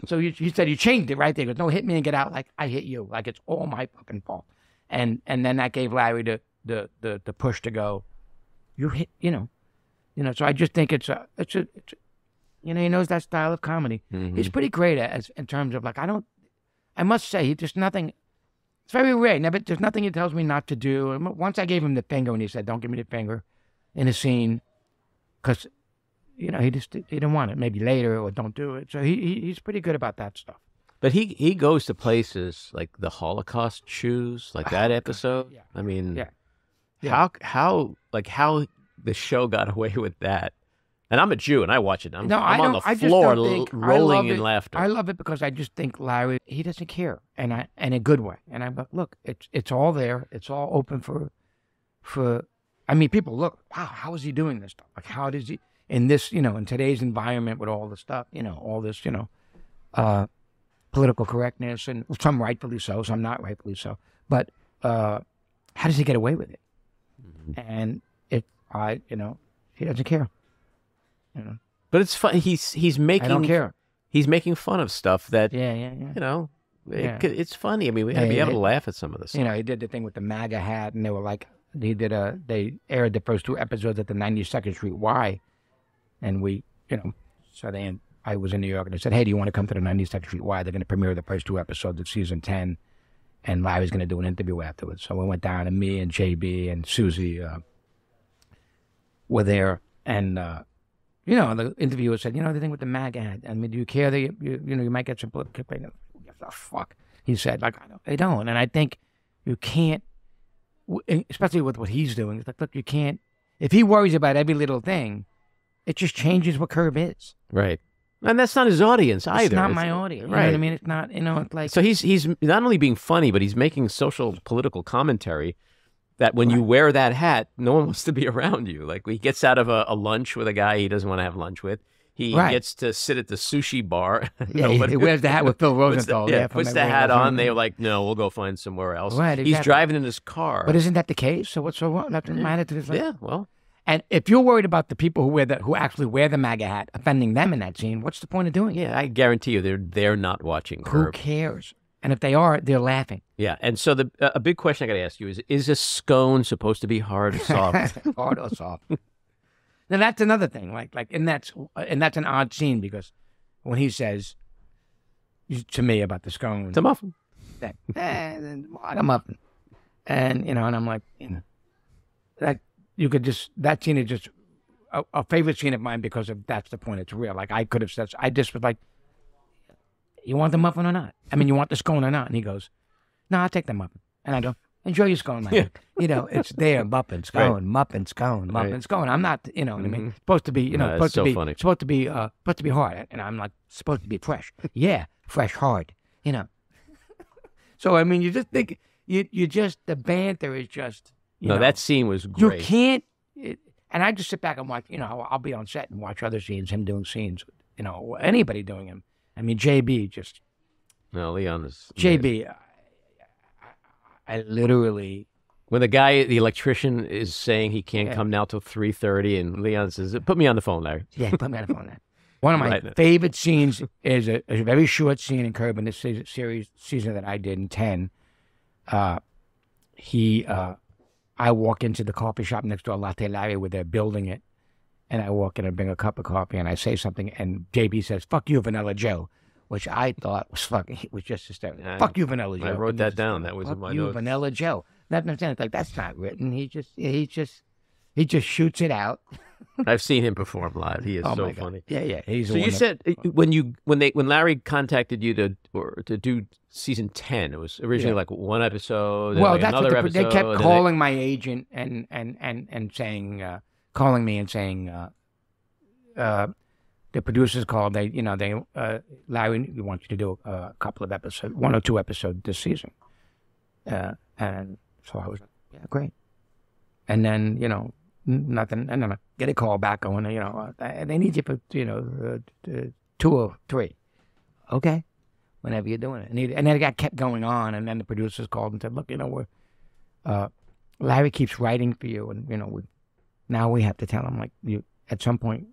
So he said you changed it right there. He goes, no, hit me and get out like I hit you, like it's all my fucking fault. And then that gave Larry the push to go, you hit, you know. So I just think it's a you know, he knows that style of comedy. Mm-hmm. He's pretty great in terms of like, I must say, he just nothing. It's very rare. There's nothing he tells me not to do. And once I gave him the finger when he said, don't give me the finger in a scene, because, you know, he didn't want it. Maybe later, or don't do it. So he's pretty good about that stuff. But he goes to places like the Holocaust shoes, like that episode. Yeah. I mean, Yeah. how the show got away with that? And I'm a Jew, and I watch it. I'm on the floor rolling in laughter. I love it because I just think Larry, he doesn't care, and in a good way. And I'm like, look, it's all there. It's all open for. I mean, people look, wow, how is he doing this stuff? Like, how does he in this, you know, in today's environment with all the stuff, you know, all this, you know, political correctness, and some rightfully so, some not rightfully so. But how does he get away with it? Mm-hmm. And you know, he doesn't care. You know. But it's fun. He's making. I don't care. He's making fun of stuff that. Yeah. You know, it's funny. I mean, we have to be able to laugh at some of this. You know, he did the thing with the MAGA hat, and they were like, they aired the first 2 episodes at the 92nd Street Y, and we, you know, so I was in New York, and I said, hey, do you want to come to the 92nd Street Y? They're going to premiere the first 2 episodes of season 10, and Larry's going to do an interview afterwards. So we went down, and me and JB and Susie were there, and. You know, the interviewer said, you know, the thing with the MAGA hat. I mean, do you care that you might get some political kickback? Oh, fuck. He said, like, I don't. And I think you can't, especially with what he's doing. It's like, look, you can't. If he worries about every little thing, it just changes what Curb is. Right. And that's not his audience either. It's not my audience. Right. You know what I mean? It's not, you know, it's like. So he's not only being funny, but he's making social political commentary. That when you wear that hat, no one wants to be around you. Like, he gets out of a lunch with a guy he doesn't want to have lunch with. He gets to sit at the sushi bar. Yeah, he wears the hat with Phil Rosenthal. Puts the hat on. They're like, no, we'll go find somewhere else. Right, exactly. He's driving in his car. But isn't that the case? So what's so wrong? Nothing matter to this. Yeah, well. And if you're worried about the people who actually wear the MAGA hat, offending them in that scene, what's the point of doing it? Yeah, I guarantee you they're not watching Curb. Who cares? And if they are, they're laughing. Yeah, and so a big question I got to ask you is a scone supposed to be hard or soft? Hard or soft? Now that's another thing. Like, and that's an odd scene because when he says to me about the scone. It's a muffin. Like a muffin. And, and I'm like, that you could just, that scene is just a favorite scene of mine because of that's the point. It's real. Like I could have said, I just was like, you want the muffin or not? I mean, you want the scone or not? And he goes, no, I'll take the muffin. And I go, enjoy your scone, man. It's there, muffin, scone, right. Muffin, scone, muffin, right. Scone. I'm not, what I mean? Supposed to be, supposed to be, funny. Supposed to be hard. And I'm like, supposed to be fresh. Yeah, fresh, hard, So, I mean, you just think, you just, the banter is just, that scene was great. You can't, and I just sit back and watch, I'll be on set and watch other scenes, him doing scenes, anybody doing him. I mean, JB just. No, Leon is. JB, I literally. When the electrician is saying he can't come now till 3:30, and Leon says, put me on the phone, Larry. Yeah, put me on the phone, Larry. One of my favorite scenes is a very short scene in Curb in this season that I did in 10. I walk into the coffee shop next door, Latte Larry, where they're building it. And I walk in and bring a cup of coffee and I say something and JB says, fuck you, Vanilla Joe, which I thought was just hysterical. Fuck you, Vanilla Joe. I wrote that down. That was in my notes. Fuck you, Vanilla Joe. That's what I'm saying. It's like, that's not written. He just shoots it out. I've seen him perform live. He is so funny. Yeah. So you said when Larry contacted you to do season 10, it was originally like one episode. Well, like that's another what episode. They kept calling my agent and saying, calling me and saying, the producers called. Larry, we want you to do a couple of episodes, 1 or 2 episodes this season. And so I was like, yeah, great. And then nothing, and then I get a call back going, they need you for 2 or 3. Okay, whenever you're doing it. And then it kept going on, and then the producers called and said, look, Larry keeps writing for you, and now we have to tell him, like, at some point,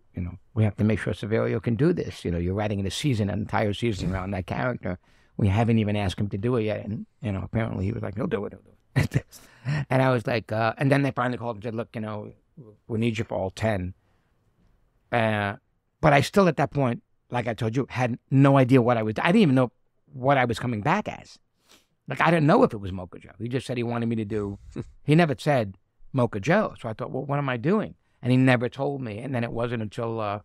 we have to make sure Saverio can do this. You're writing an entire season around that character. We haven't even asked him to do it yet, and apparently he was like, he'll do it. And I was like, and then they finally called and said, look, we need you for all 10. But I still, at that point, like I told you, had no idea what I didn't even know what I was coming back as. Like, I didn't know if it was Mocha Joe. He just said he wanted me to do, he never said Mocha Joe. So I thought, well, what am I doing? And he never told me. And then it wasn't until,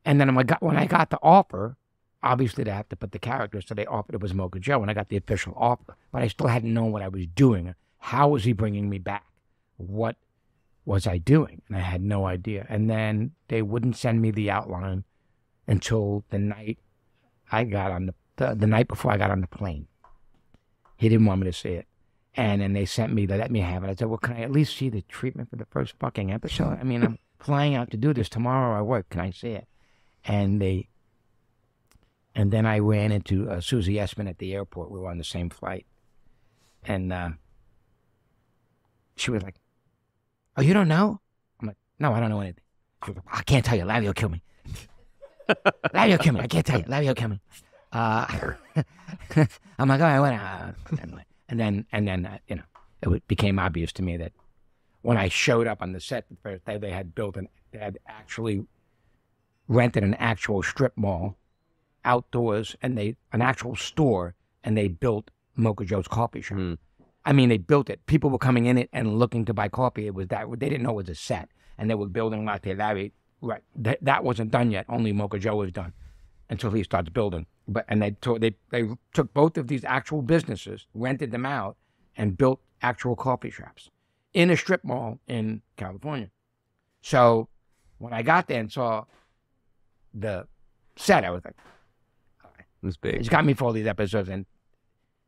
and then when I got the offer, obviously they have to put the character, so they offered it was Mocha Joe, and I got the official offer. But I still hadn't known what I was doing. How was he bringing me back? What was I doing? And I had no idea. And then they wouldn't send me the outline until the night I got on the night before I got on the plane. He didn't want me to see it. And then they let me have it. I said, well, can I at least see the treatment for the first fucking episode? I mean, I'm flying out to do this. Tomorrow I work. Can I see it? And then I ran into Susie Essman at the airport. We were on the same flight. And she was like, oh, you don't know? I'm like, no, I don't know anything. She was like, I can't tell you. Larry will kill me. Larry will kill me. I can't tell you. Larry will kill me. I'm like, all right, and then it became obvious to me that when I showed up on the set the first day, they had actually rented an actual strip mall outdoors, and an actual store, and they built Mocha Joe's coffee shop. I mean, they built it. People were coming in it and looking to buy coffee. It was that they didn't know it was a set, and they were building Latte Larry. Right, that wasn't done yet. Only Mocha Joe was done until he starts building. And they took both of these actual businesses, rented them out, and built actual coffee shops in a strip mall in California. So when I got there and saw the set, I was like, all right, it's big. He's got me for all these episodes, and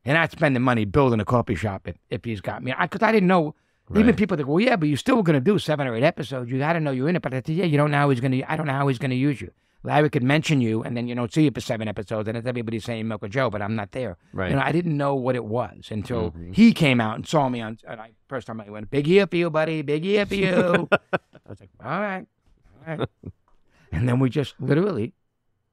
not spending money building a coffee shop if he's got me. Because I didn't know. Right. Even people think, well, yeah, but you still going to do 7 or 8 episodes. You got to know you're in it. But I said, yeah, you don't know how he's going to. I don't know how he's going to use you. Larry could mention you, and then you don't see you for 7 episodes, and it's everybody saying Mocha Joe, but I'm not there. Right. I didn't know what it was until he came out and saw me on. And first time I went, big year for you, buddy, big year for you. I was like, all right. And then we just literally,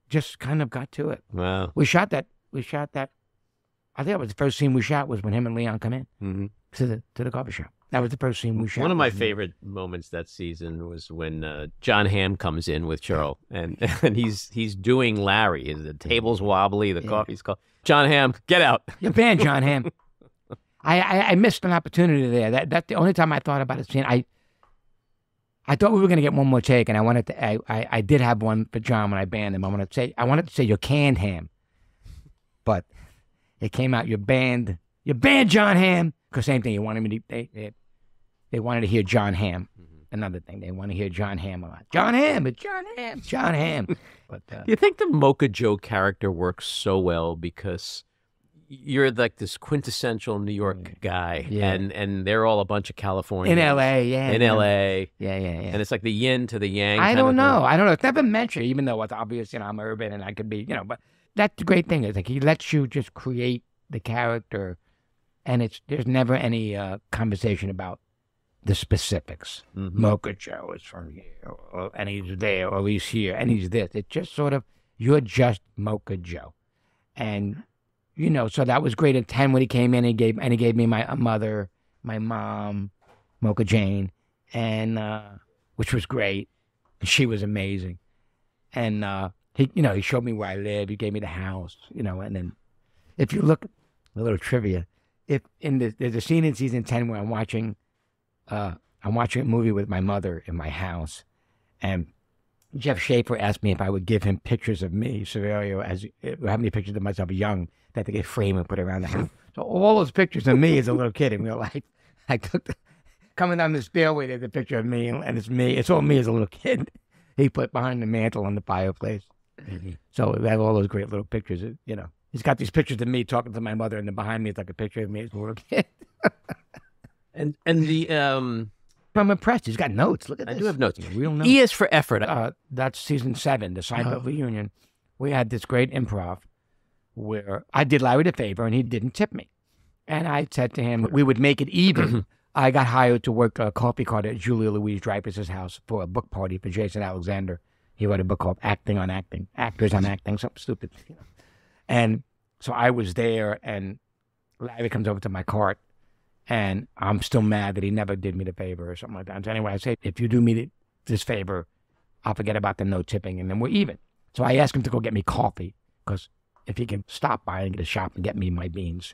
just kind of got to it. Wow. We shot that. I think it was the first scene we shot was when him and Leon come in to the coffee shop. That was the first scene we shot. One of my favorite moments that season was when John Hamm comes in with Cheryl, and he's doing Larry. The table's wobbly, the coffee's cold. John Hamm, get out! You're banned, John Hamm. I missed an opportunity there. That's the only time I thought about a scene. I thought we were going to get one more take, and I wanted to. I did have one for John when I banned him. I wanted to say you're canned, Ham, but it came out you're banned. You're banned, John Hamm. Because same thing. You wanted me to. They wanted to hear John Hamm. Another thing, they want to hear John Hamm a lot. John Hamm, it's John Hamm, John Hamm. But you think the Mocha Joe character works so well because you're like this quintessential New York guy, and they're all a bunch of Californians. In L.A., yeah. In L.A. Yeah. And it's like the yin to the yang. I don't know. It's never mentioned, even though it's obvious, I'm urban and I could be, but that's the great thing. Is like he lets you just create the character, and there's never any conversation about the specifics. Mocha Joe is from here, and he's there, or he's here, and he's this. It's just sort of, you're just Mocha Joe. And, so that was great at 10 when he came in, he gave me my mother, my mom, Mocha Jane, and which was great. She was amazing. And he showed me where I live, he gave me the house, and then if you look, a little trivia, there's a scene in season 10 where I'm watching a movie with my mother in my house, and Jeff Schaefer asked me if I would give him pictures of me, Saverio, how many pictures of myself young that they could frame and put around the house. So all those pictures of me as a little kid in real life, I took coming down the stairway, there's a picture of me, and it's me. It's all me as a little kid. He put behind the mantle on the fireplace. So we have all those great little pictures, He's got these pictures of me talking to my mother, and then behind me it's like a picture of me as a little kid. And the I'm impressed. He's got notes. Look at this. I do have notes. Real notes. E is for effort. That's season 7, the Seinfeld reunion. We had this great improv where I did Larry the favor and he didn't tip me, and I said to him we would make it even. I got hired to work a coffee cart at Julia Louise Dreyfus's house for a book party for Jason Alexander. He wrote a book called Acting on Acting, Actors on Acting, something stupid. And so I was there, and Larry comes over to my cart. And I'm still mad that he never did me the favor or something like that. So anyway, I say, if you do me this favor, I'll forget about the no tipping, and then we're even. So I asked him to go get me coffee, because if he can stop by and get a shop and get me my beans,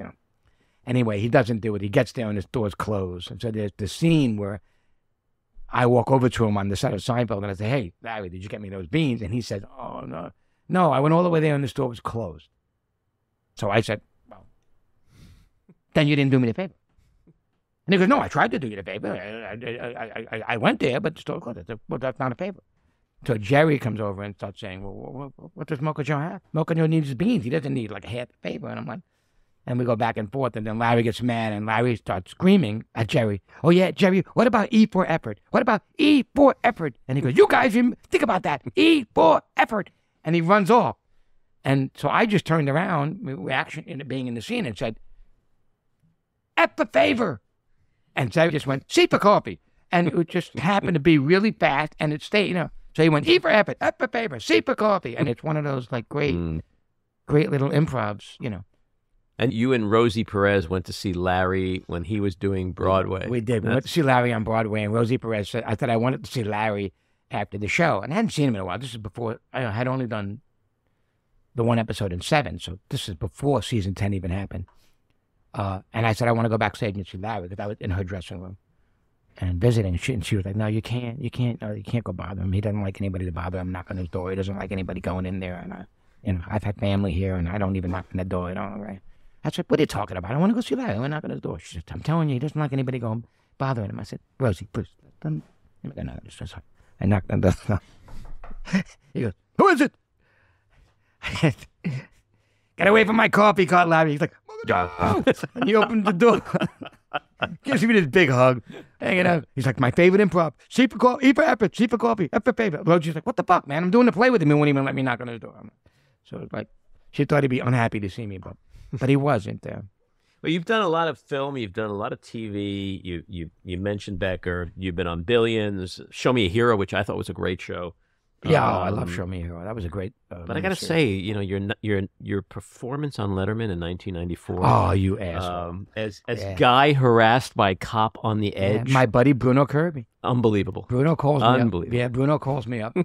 Anyway, he doesn't do it. He gets there and his door's closed. And so there's the scene where I walk over to him on the set of Seinfeld, and I say, hey, Larry, did you get me those beans? And he says, oh, no. No, I went all the way there and the store was closed. So I said, well, then you didn't do me the favor. And he goes, no, I tried to do you the favor. I went there, but the store closed. I said, well, that's not a favor. So Jerry comes over and starts saying, well, what does Mocha Joe have? Mocha Joe needs his beans. He doesn't need like a half a favor. And I'm like, and we go back and forth. And then Larry gets mad, and Larry starts screaming at Jerry. Oh, yeah, Jerry, what about E for effort? What about E for effort? And he goes, you guys think about that. E for effort. And he runs off. And so I just turned around, reaction in being in the scene, and said, F the favor. And Jerry just went, C for coffee. And it just happened to be really fast, and it stayed, So he went, E for effort, F for favor, C for coffee. And it's one of those, like, great little improvs, And you and Rosie Perez went to see Larry when he was doing Broadway. We did. We went to see Larry on Broadway, and Rosie Perez said, I thought I wanted to see Larry after the show. And I hadn't seen him in a while. This is before, I had only done the one episode in 7, so this is before season 10 even happened. And I said, I want to go backstage and see Larry, because I was in her dressing room and visiting. And she was like, no, you can't go bother him. He doesn't like anybody to bother him, knock on his door. He doesn't like anybody going in there. And I've had family here, and I don't even knock on the door. Right? I said, what are you talking about? I want to go see Larry. I want to knock on his door. She said, I'm telling you, he doesn't like anybody going bothering him. I said, Rosie, please, let me knock on his door. I knocked on the door. He goes, who is it? Get away from my coffee cart, Larry. He's like, and he opened the door. Gives me this big hug. Hanging out. He's like, my favorite improv. C for coffee, E for effort, C for coffee, F for favor. Rosie's like, what the fuck, man? I'm doing the play with him. He won't even let me knock on his door. So it's like, she thought he'd be unhappy to see me, but he wasn't there. Well, you've done a lot of film. You've done a lot of TV. You mentioned Becker. You've been on Billions. Show Me a Hero, which I thought was a great show. Yeah, I love Show Me a Hero. That was a great. But I got to say, you know, your performance on Letterman in 1994. Oh, you asshole! As guy harassed by cop on the edge. My buddy Bruno Kirby. Unbelievable. Bruno calls me Unbelievable. up. Yeah, Bruno calls me up.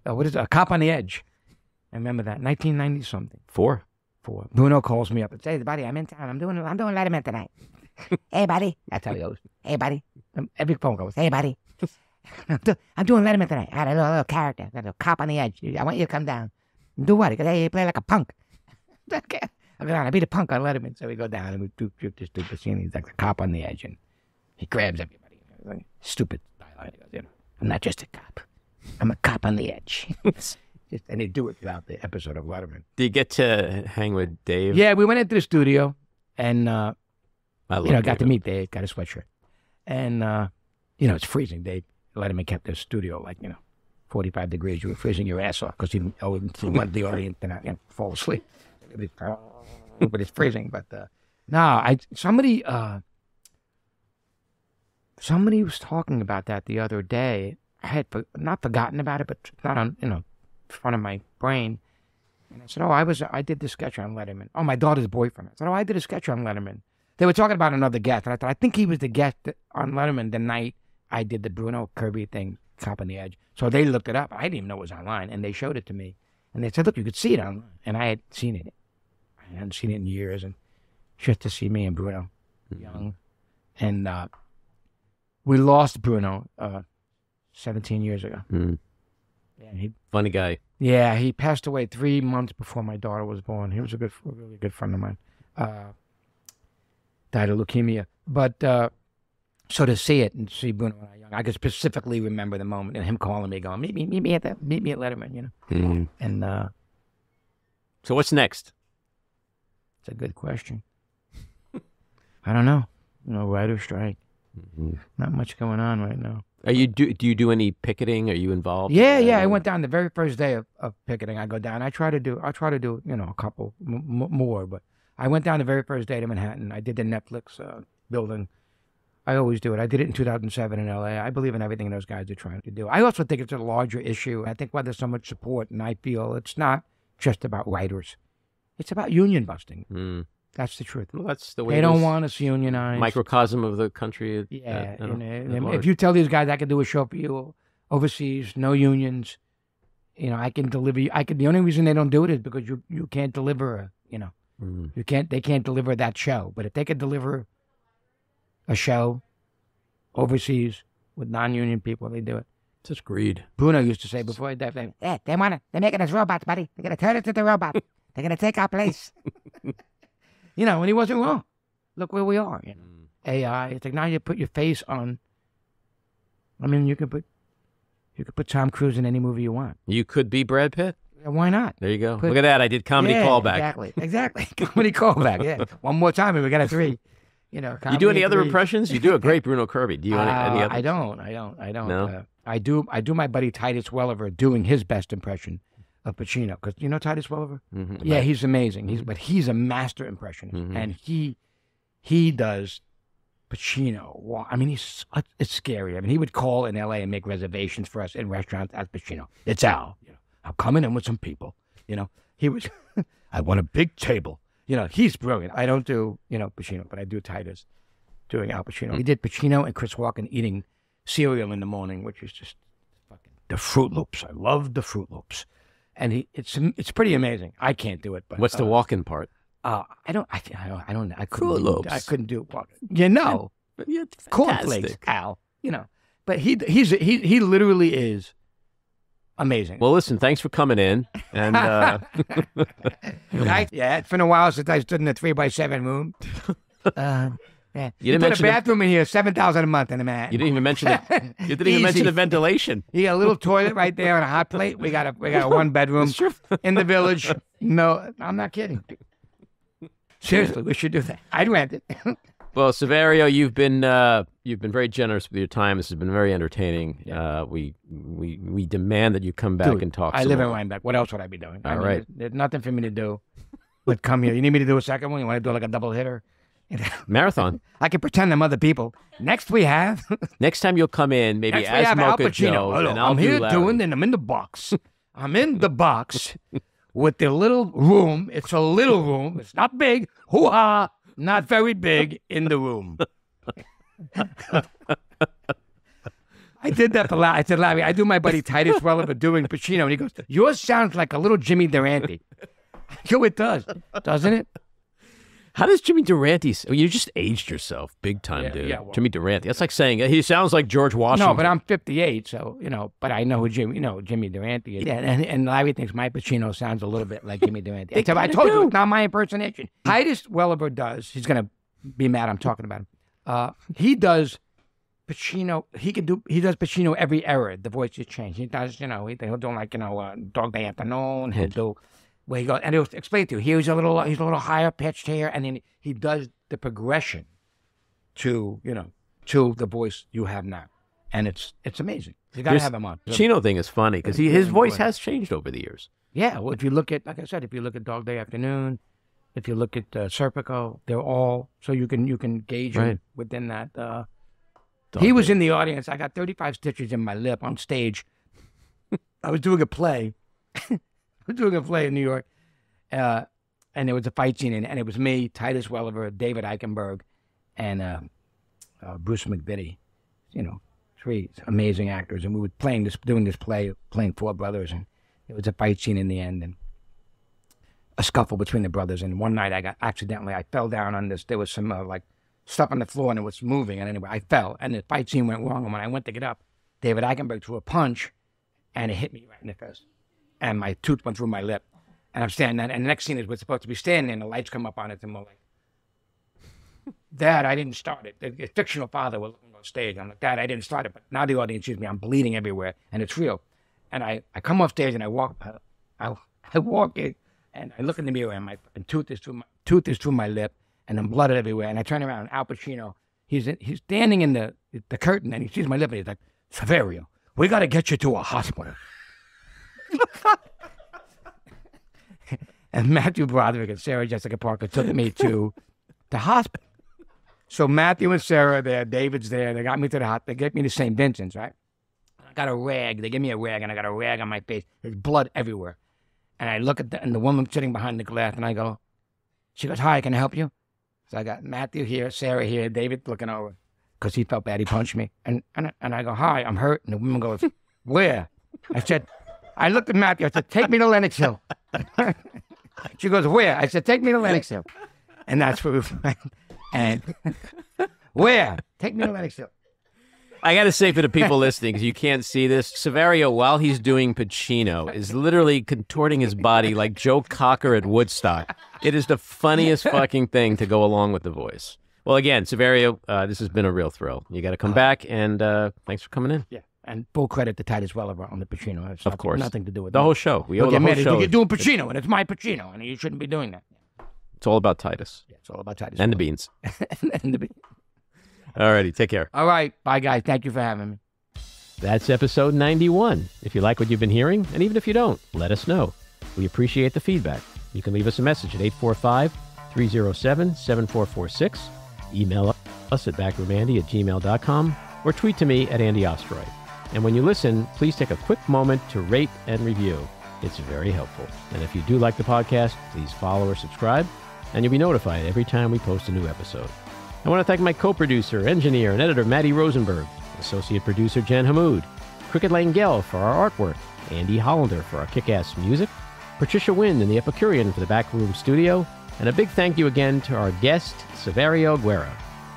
What is it? A Cop on the Edge. I remember that. 1990 something. Four. Bruno calls me up and says, "Buddy, I'm in town. I'm doing Letterman tonight." Hey, buddy. That's how he goes. Hey, buddy. Every phone goes, "Hey, buddy. I'm doing Letterman tonight. I had a little character, a cop on the edge. I want you to come down." Do what? He goes, "Hey, you play like a punk." I go down. I beat a punk on Letterman. So we go down and we do this stupid scene. He's like the cop on the edge, and he grabs everybody. Like, stupid dialogue. He goes, "You know, I'm not just a cop. I'm a cop on the edge." And they do it throughout the episode of Letterman. Do you get to hang with Dave? Yeah, we went into the studio and got to meet Dave. Got a sweatshirt, and it's freezing. Letterman kept the studio 45 degrees. You were freezing your ass off because he wanted the audience to not fall asleep. But it's freezing. But somebody was talking about that the other day. I had not forgotten about it, but it's not on front of my brain. And I said, I did the sketch on Letterman. Oh, my daughter's boyfriend. I said, I did a sketch on Letterman. They were talking about another guest, and I thought, I think he was the guest on Letterman the night I did the Bruno Kirby thing, Cop on the Edge. So they looked it up. I didn't even know it was online, and they showed it to me. And they said, look, you could see it online. And I had seen it. I hadn't seen it in years, and just to see me and Bruno young. And we lost Bruno 17 years ago. Yeah, funny guy. Yeah, he passed away 3 months before my daughter was born. He was a really good friend of mine. Died of leukemia. But so to see it and see Bruno when I was young, I could specifically remember the moment and him calling me, going, "Meet me at Letterman," And so what's next? It's a good question. I don't know. Writer's strike. Not much going on right now. Do you do any picketing? Are you involved? Yeah. I went down the very first day of picketing. I go down. I'll try to do a couple more, but I went down the very first day to Manhattan. I did the Netflix building. I always do it. I did it in 2007 in LA. I believe in everything those guys are trying to do. I also think it's a larger issue. I think why there's so much support, and I feel it's not just about writers. It's about union busting. That's the truth. Well, that's the way they don't want us unionized. Microcosm of the country. Yeah. If you tell these guys I can do a show for you overseas, no unions, I can deliver. The only reason they don't do it is because you can't deliver. They can't deliver that show. But if they could deliver a show overseas with non-union people, they do it. It's just greed. Bruno used to say before he died, they're making us robots, buddy. They're gonna turn us into robots. They're gonna take our place. And he wasn't wrong. Look where we are. AI. It's like now you put your face on. I mean, you could put Tom Cruise in any movie you want. You could be Brad Pitt. Why not? There you go. Look at that. I did comedy callback. Exactly. Comedy callback. Yeah. One more time and we got a 3. You do any other impressions? You do a great Bruno Kirby. Do you any other? I don't. No? I do my buddy Titus Welliver doing his best impression of Pacino, because Titus Welliver? Yeah, he's amazing. But he's a master impressionist, and he does Pacino. I mean, it's scary. I mean, he would call in L.A. and make reservations for us in restaurants as Pacino. It's Al. I'm coming in with some people. He was. I want a big table. He's brilliant. I don't do Pacino, but I do Titus doing Al Pacino. He did Pacino and Chris Walken eating cereal in the morning, which is just fucking the Fruit Loops. I love the Fruit Loops. And it's pretty amazing. I can't do it. But what's the walk-in part? I don't. I couldn't. Fruit Loops. I couldn't do walk-in. Cornflakes, Al. But he literally is amazing. Well, listen. Thanks for coming in. And it's been a while since I stood in a 3x7 room. Yeah. You didn't mention a bathroom in here, $7,000 a month in a man. You didn't even mention it. You didn't even mention the ventilation. You got a little toilet right there and a hot plate. We got a 1-bedroom in the village. No, I'm not kidding. Seriously, we should do that. I'd rent it. Well, Saverio, you've been very generous with your time. This has been very entertaining. Yeah. We demand that you come back and talk. I live in Rhinebeck. What else would I be doing? All right. There's nothing for me to do but come here. You need me to do a second one? You want to do like a double hitter? Marathon. I can pretend I'm other people. Next we have... Next time you'll come in, maybe Next we as have Al Mocha Pacino. Joe, Hello, and I'll I'm do here Larry. doing, and I'm in the box. I'm in the box with the little room. It's a little room. It's not big. Hoo-ha! Not very big in the room. I did that for Larry. I said, Larry, I do my buddy Titus Welliver doing Pacino, and he goes, yours sounds like a little Jimmy Durante. Yo, it does, doesn't it? How does Jimmy Durante... You just aged yourself big time, dude. Yeah, well, Jimmy Durante. That's like saying he sounds like George Washington. No, but I'm 58, so, but I know who Jimmy Durante is. Yeah, and Larry thinks my Pacino sounds a little bit like Jimmy Durante. I told you, it's not my impersonation. Titus Welliver does. He's going to be mad I'm talking about him. He does Pacino. He does Pacino every era. The voice just changed. He does, he'll do like, Dog Day Afternoon. He'll do... Where he goes, and he'll explain to you. He's a little higher pitched here, and then he does the progression to the voice you have now, and it's amazing. You gotta have him on. The Pacino thing is funny because his voice has changed over the years. Yeah, well, if you look at, like I said, if you look at Dog Day Afternoon, if you look at Serpico, they're all so you can gauge him within that. He was in the audience. I got 35 stitches in my lip on stage. I was doing a play. Doing a play in New York, and there was a fight scene in it, and it was me, Titus Welliver, David Eichenberg, and Bruce McVitie, three amazing actors, and we were doing this play, playing four brothers, and there was a fight scene in the end, and a scuffle between the brothers, and one night I fell down on this, there was some like stuff on the floor, and it was moving, and anyway, I fell, and the fight scene went wrong, and when I went to get up, David Eichenberg threw a punch, and it hit me right in the face. And my tooth went through my lip. And I'm standing there, and the next scene is we're supposed to be standing, and the lights come up on it, and we're like, Dad, I didn't start it. The fictional father was looking on stage. I'm like, Dad, I didn't start it, but now the audience sees me. I'm bleeding everywhere, and it's real. And I come off stage, and I walk in, and I look in the mirror, and my tooth is through my lip, and I'm blooded everywhere. And I turn around, and Al Pacino, he's standing in the curtain, and he sees my lip, and he's like, Saverio, we got to get you to a hospital. And Matthew Broderick and Sarah Jessica Parker took me to the hospital. So Matthew and Sarah there, David's there. They got me to the hospital. They get me to St. Vincent's, right? I got a rag. They give me a rag, and I got a rag on my face. There's blood everywhere. And I look at the woman sitting behind the glass, and I go, she goes, hi, can I help you? So I got Matthew here, Sarah here, David looking over, because he felt bad. He punched me. And I go, hi, I'm hurt. And the woman goes, where? I looked at Matthew. I said, take me to Lenox Hill. She goes, where? I said, take me to Lenox Hill. And that's where we went. And where? Take me to Lenox Hill. I got to say for the people listening, because you can't see this, Saverio, while he's doing Pacino, is literally contorting his body like Joe Cocker at Woodstock. It is the funniest fucking thing to go along with the voice. Well, again, Saverio, this has been a real thrill. You got to come back, and thanks for coming in. Yeah. And full credit to Titus Welliver on the Pacino. Of course. Nothing to do with the whole show. We owe the whole show. You're doing Pacino, and it's my Pacino, and you shouldn't be doing that. It's all about Titus. Yeah, it's all about Titus. And the beans. And the beans. All righty. Take care. All right. Bye, guys. Thank you for having me. That's episode 91. If you like what you've been hearing, and even if you don't, let us know. We appreciate the feedback. You can leave us a message at 845-307-7446. Email us at backroomandy@gmail.com or tweet to me at Andy Ostroy. And when you listen, please take a quick moment to rate and review. It's very helpful. And if you do like the podcast, please follow or subscribe, and you'll be notified every time we post a new episode. I want to thank my co-producer, engineer, and editor, Matty Rosenberg, associate producer, Jen Hammoud, Cricket Lengyel for our artwork, Andy Hollander for our kick-ass music, Patricia Wynn and the Epicurean for the Backroom Studio, and a big thank you again to our guest, Saverio Guerra.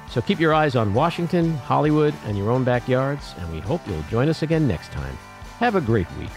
So keep your eyes on Washington, Hollywood, and your own backyards, and we hope you'll join us again next time. Have a great week.